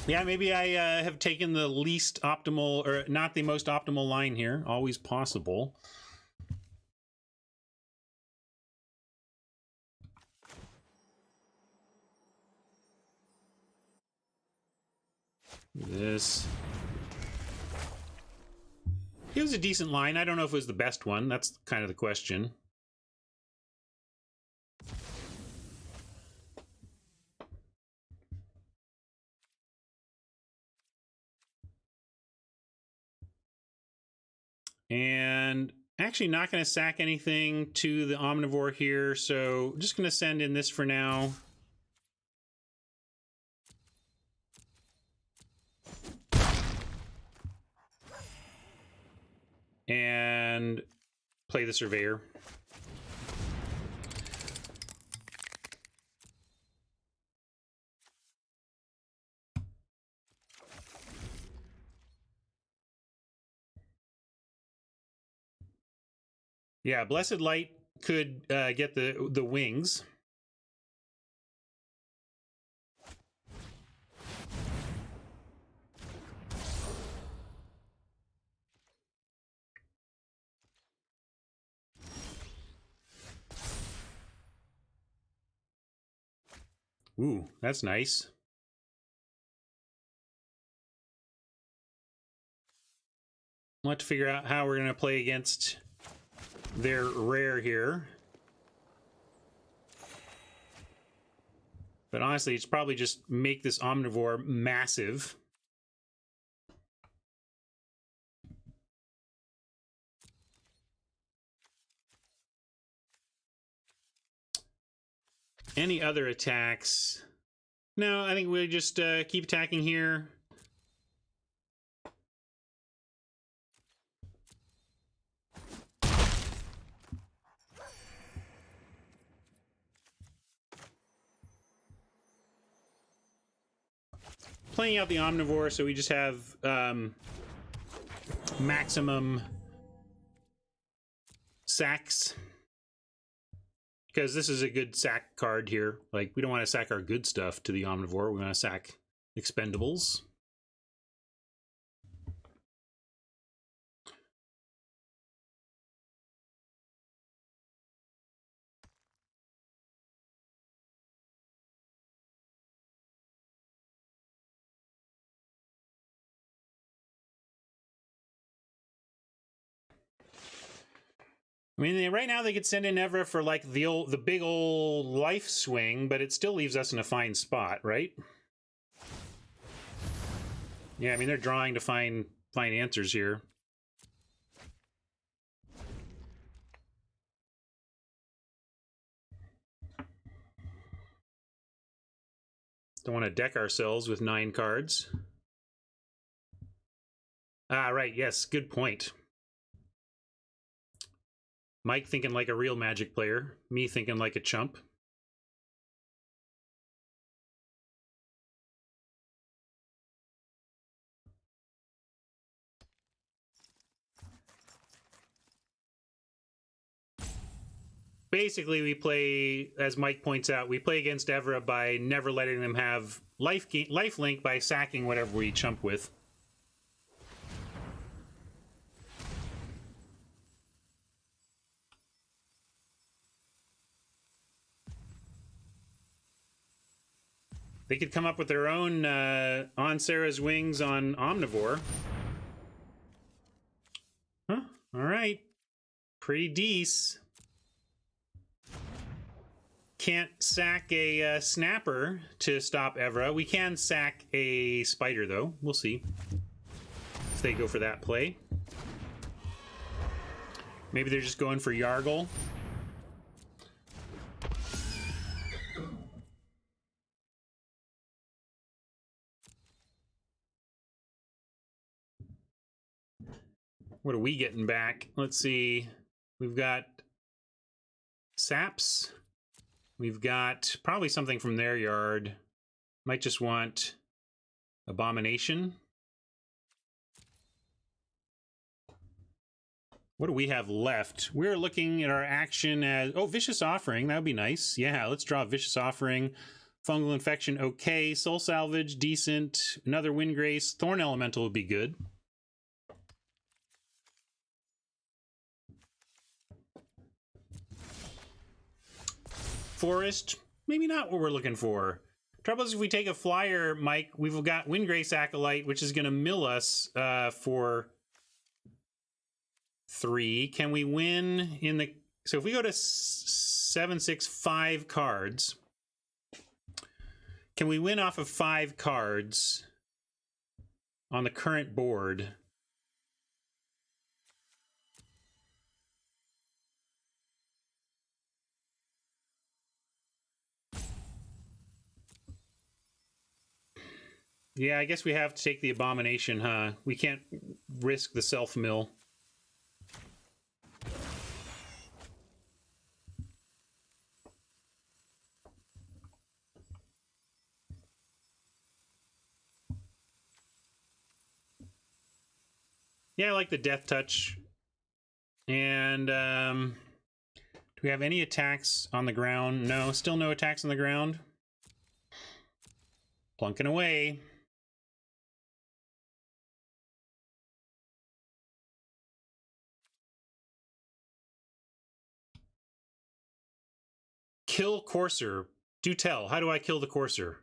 Yeah, maybe I have taken the least optimal, or not the most optimal line here. Always possible. This. It was a decent line. I don't know if it was the best one. That's kind of the question. And actually not going to sack anything to the Omnivore here, so just going to send in this for now. And play the Surveyor. Yeah, Blessed Light could get the wings. Ooh, that's nice. We'll have to figure out how we're going to play against their rare here. But honestly, it's probably just make this Omnivore massive. Any other attacks? No, I think we just keep attacking here. Playing out the Omnivore, so we just have maximum sacks. Because this is a good sack card here. Like, we don't want to sack our good stuff to the Omnivore. We want to sack expendables. I mean, right now they could send in Evra for like the big old life swing, but it still leaves us in a fine spot, right? Yeah, I mean they're drawing to find answers here. Don't want to deck ourselves with 9 cards. Ah, right. Yes, good point. Mike thinking like a real Magic player. Me thinking like a chump. Basically, we play, as Mike points out, we play against Evra by never letting them have life link by sacking whatever we chump with. They could come up with their own On Sarah's Wings on Omnivore. Huh? All right. Pretty decent. Can't sack a snapper to stop Evra. We can sack a spider, though. We'll see if they go for that play. Maybe they're just going for Yargle. What are we getting back? Let's see. We've got Saps. We've got probably something from their yard. Might just want Abomination. What do we have left? We're looking at our action as... Oh, Vicious Offering. That would be nice. Yeah, let's draw Vicious Offering. Fungal Infection, okay. Soul Salvage, decent. Another Windgrace. Thorn Elemental would be good. Forest, maybe not what we're looking for. Trouble is, if we take a flyer, Mike, we've got Windgrace Acolyte, which is going to mill us for 3. Can we win in the... So if we go to 7, 6, 5 cards, can we win off of 5 cards on the current board? Yeah, I guess we have to take the Abomination, huh? We can't risk the self-mill. Yeah, I like the Death Touch. And do we have any attacks on the ground? No, still no attacks on the ground. Plunking away. Kill Courser. Do tell. How do I kill the Courser?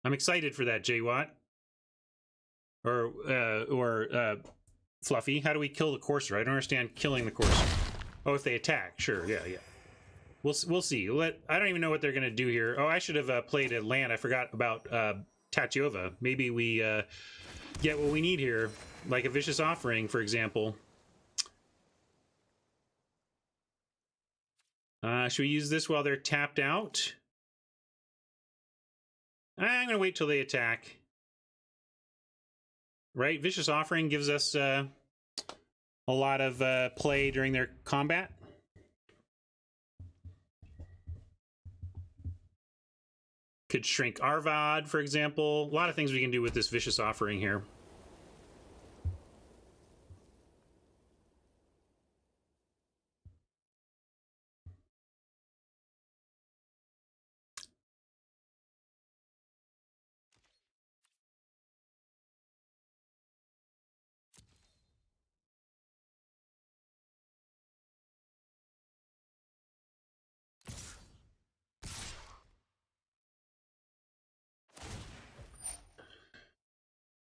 I'm excited for that, J-Watt. Or Fluffy. How do we kill the Courser? I don't understand killing the Courser. Oh, if they attack. Sure, yeah. We'll see. I don't even know what they're going to do here. Oh, I should have played a land. I forgot about Tatyova. Maybe we get what we need here, like a Vicious Offering, for example. Should we use this while they're tapped out? I'm going to wait till they attack. Right? Vicious Offering gives us a lot of play during their combat. Could shrink Arvad, for example. A lot of things we can do with this Vicious Offering here.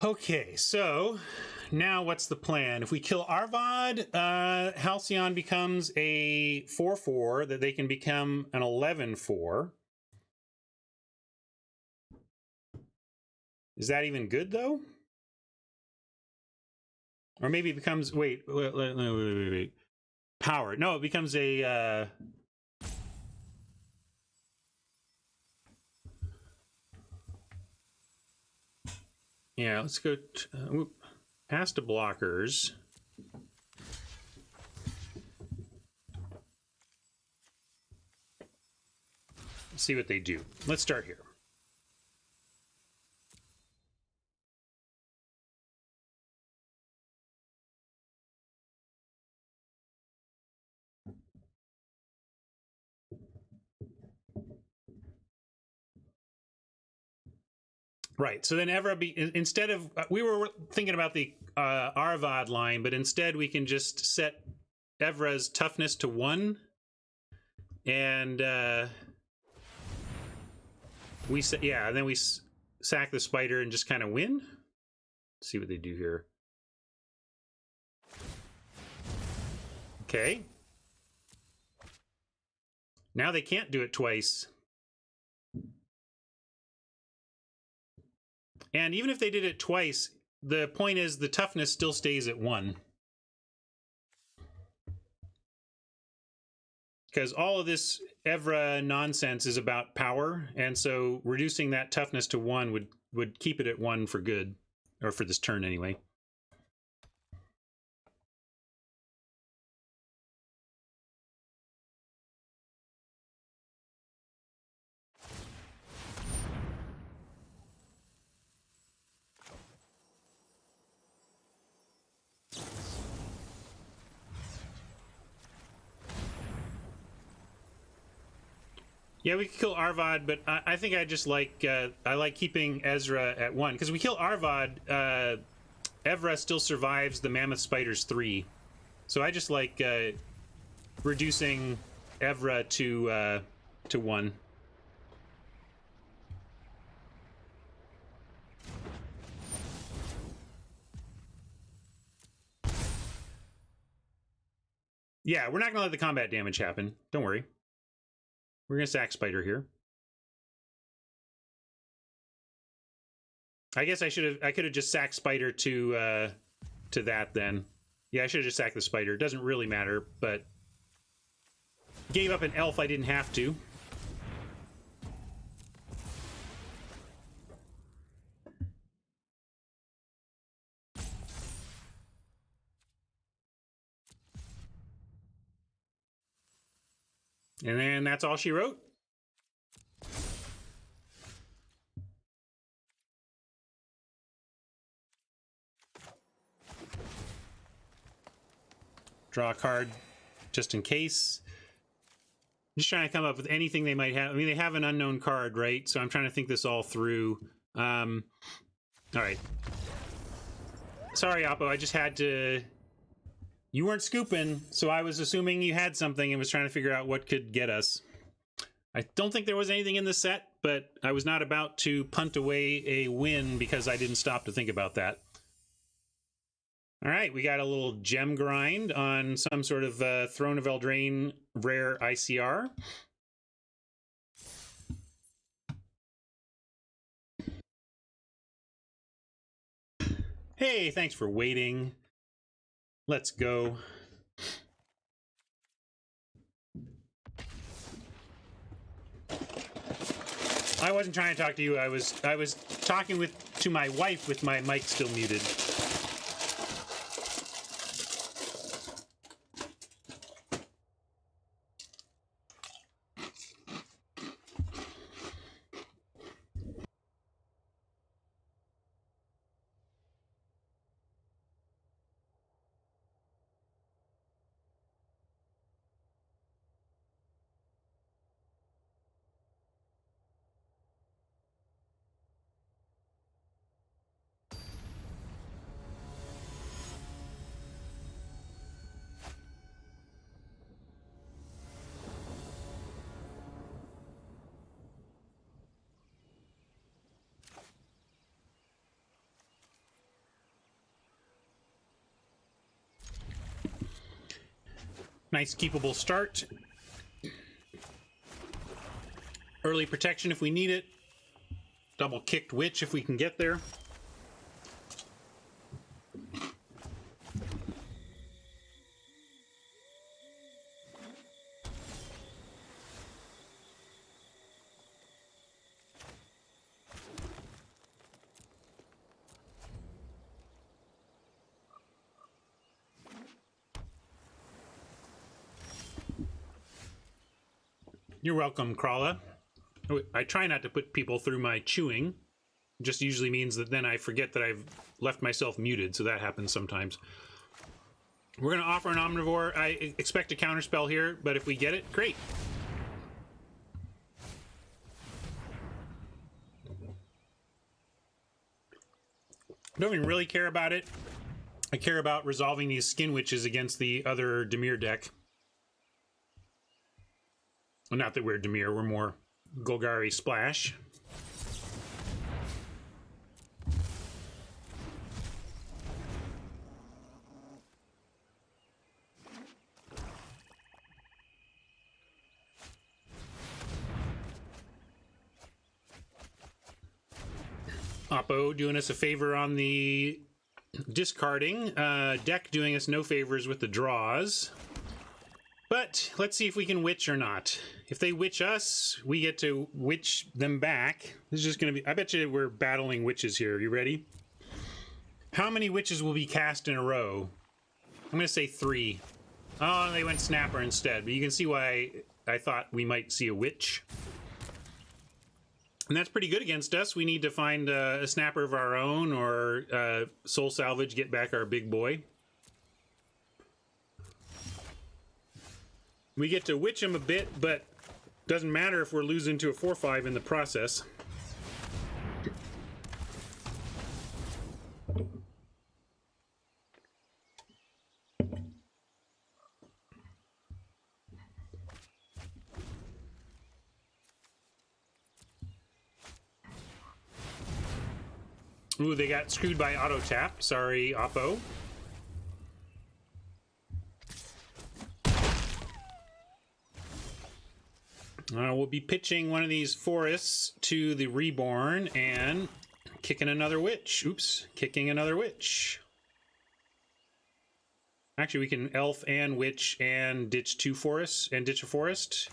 Okay, so now what's the plan? If we kill Arvad, Halcyon becomes a 4/4 that they can become an 11/4. Is that even good, though? Or maybe it becomes... Wait. Power. No, it becomes a... Yeah, let's go past the blockers. Let's see what they do. Let's start here. Right, so then Evra, instead of, we were thinking about the Arvad line, but instead we can just set Evra's toughness to 1, and we set, yeah, and then we sack the spider and just kind of win. Let's see what they do here. Okay. Now they can't do it twice. And even if they did it twice, the point is the toughness still stays at 1. Because all of this Evra nonsense is about power, and so reducing that toughness to 1 would keep it at 1 for good, or for this turn anyway. Yeah, we could kill Arvad, but I think I just like I like keeping Ezra at 1 because we kill Arvad. Evra still survives the Mammoth Spiders 3, so I just like reducing Evra to 1. Yeah, we're not gonna let the combat damage happen. Don't worry. We're gonna sack Spider here. I guess I could have just sacked Spider to that then. Yeah, I should have just sacked the Spider. It doesn't really matter, but gave up an elf I didn't have to. And then that's all she wrote. Draw a card just in case. Just trying to come up with anything they might have. I mean, they have an unknown card, right? So I'm trying to think this all through. All right. Sorry, Oppo. I just had to... You weren't scooping, so I was assuming you had something and was trying to figure out what could get us. I don't think there was anything in the set, but I was not about to punt away a win because I didn't stop to think about that. All right, we got a little gem grind on some sort of Throne of Eldraine rare ICR. Hey, thanks for waiting. Let's go. I wasn't trying to talk to you. I was talking to my wife with my mic still muted. Nice keepable start. Early protection if we need it. Double kicked witch if we can get there. You're welcome, Krala. I try not to put people through my chewing. It just usually means that then I forget that I've left myself muted, so that happens sometimes. We're going to offer an Omnivore. I expect a counterspell here, but if we get it, great. I don't even really care about it. I care about resolving these Skin Witches against the other Dimir deck. Well, not that we're Dimir, we're more Golgari Splash. Oppo doing us a favor on the discarding. Deck doing us no favors with the draws. But let's see if we can witch or not. If they witch us, we get to witch them back. This is just going to be... I bet you we're battling witches here. You ready? How many witches will be cast in a row? I'm going to say 3. Oh, they went Snapper instead. But you can see why I thought we might see a witch. And that's pretty good against us. We need to find a Snapper of our own or Soul Salvage, get back our big boy. We get to witch him a bit, but doesn't matter if we're losing to a 4/5 in the process. Ooh, they got screwed by auto tap. Sorry, Oppo. We'll be pitching one of these forests to the Reborn and kicking another witch. Oops, kicking another witch. Actually, we can elf and witch and ditch 2 forests and ditch a forest.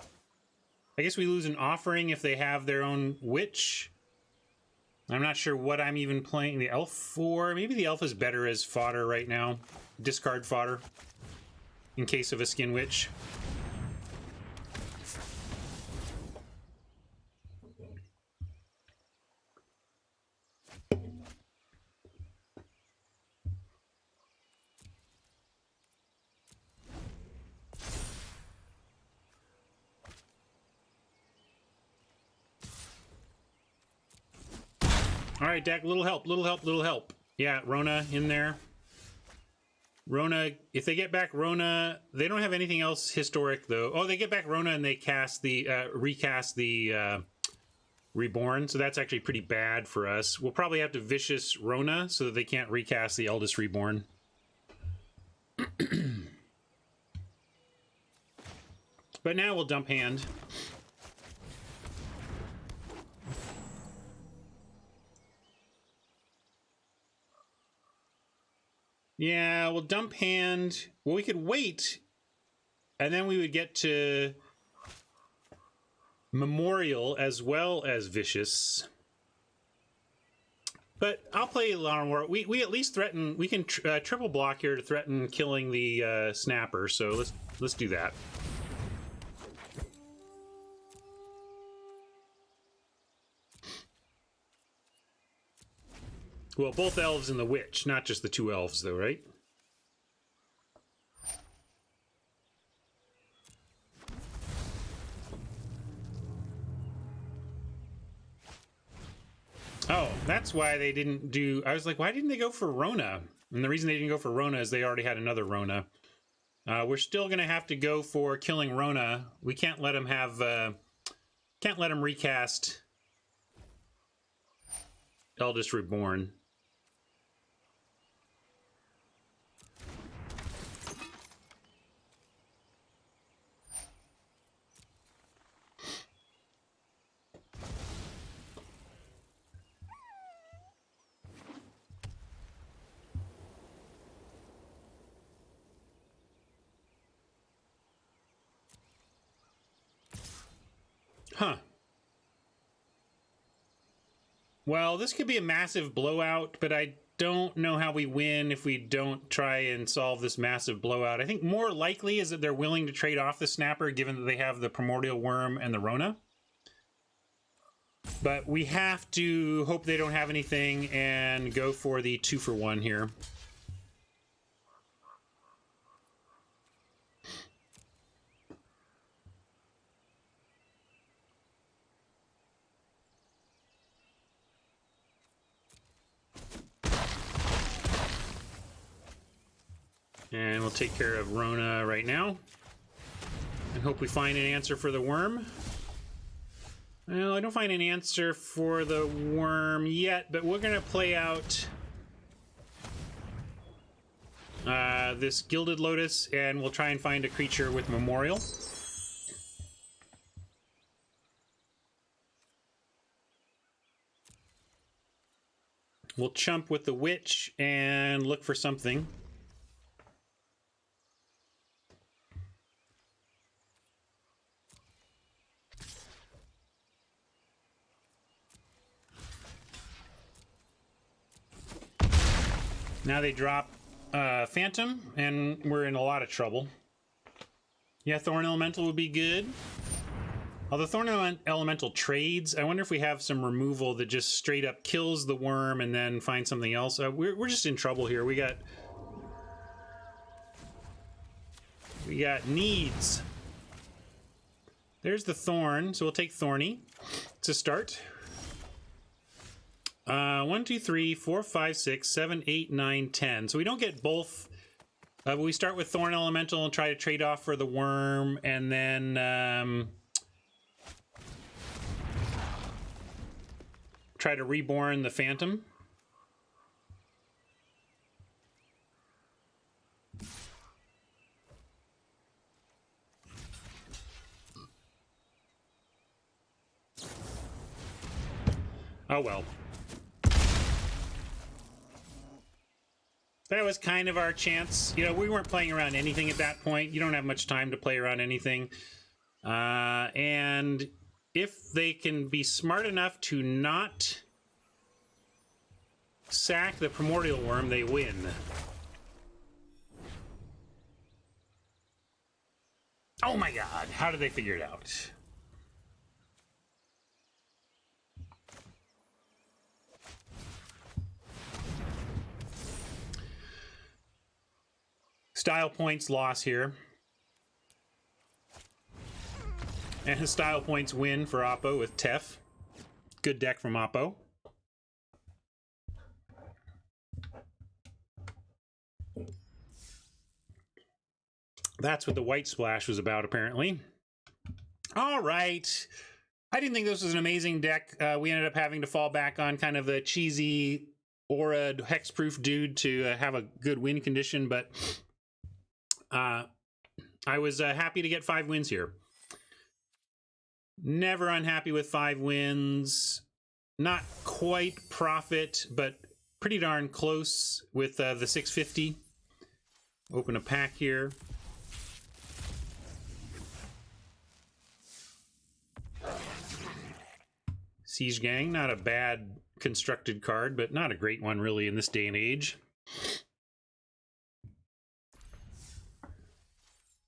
I guess we lose an offering if they have their own witch. I'm not sure what I'm even playing the elf for. Maybe the elf is better as fodder right now. Discard fodder in case of a skin witch. All right, deck, little help, little help, little help. Yeah, Rona in there. Rona, if they get back Rona, they don't have anything else historic though. Oh, they get back Rona and they cast the recast the Reborn, so that's actually pretty bad for us. We'll probably have to Vicious Rona so that they can't recast the Eldest Reborn. But now we'll dump hand. Yeah, we'll dump hand. Well, we could wait, and then we would get to Memorial as well as Vicious. But I'll play a lot more. We at least threaten. We can triple block here to threaten killing the Snapper. So let's do that. Well, both elves and the witch, not just the two elves, though, right? Oh, that's why they didn't do... I was like, why didn't they go for Rona? And the reason they didn't go for Rona is they already had another Rona. We're still going to have to go for killing Rona. We can't let them have... can't let them recast Eldest Reborn. Huh. Well, this could be a massive blowout, but I don't know how we win if we don't try and solve this massive blowout. I think more likely is that they're willing to trade off the Snapper, given that they have the Primordial Worm and the Rona. But we have to hope they don't have anything and go for the 2-for-1 here. And we'll take care of Rona right now. And hope we find an answer for the worm. Well, I don't find an answer for the worm yet, but we're going to play out this Gilded Lotus, and we'll try and find a creature with Memorial. We'll chump with the Witch and look for something. Now they drop Phantom, and we're in a lot of trouble. Yeah, Thorn Elemental would be good. Although Thorn Elemental trades, I wonder if we have some removal that just straight up kills the worm and then finds something else. We're just in trouble here. We got needs. There's the Thorn, so we'll take Thorny to start. 1, 2, 3, 4, 5, 6, 7, 8, 9, 10. So we don't get both. But we start with Thorn Elemental and try to trade off for the worm, and then try to reborn the Phantom. Oh well. That was kind of our chance. You know, we weren't playing around anything at that point. You don't have much time to play around anything. And if they can be smart enough to not sack the Primordial Worm, they win. Oh my god, how did they figure it out? Style points loss here. And his style points win for Oppo with Tef. Good deck from Oppo. That's what the white splash was about, apparently. All right. I didn't think this was an amazing deck. We ended up having to fall back on kind of a cheesy aura hexproof dude to have a good win condition, but I was happy to get 5 wins here. Never unhappy with 5 wins. Not quite profit, but pretty darn close with the 650. Open a pack here. Siege Gang, not a bad constructed card, but not a great one really in this day and age.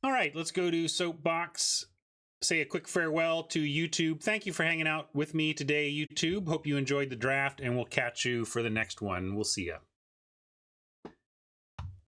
All right, let's go to Soapbox. Say a quick farewell to YouTube. Thank you for hanging out with me today, YouTube. Hope you enjoyed the draft, and we'll catch you for the next one. We'll see ya.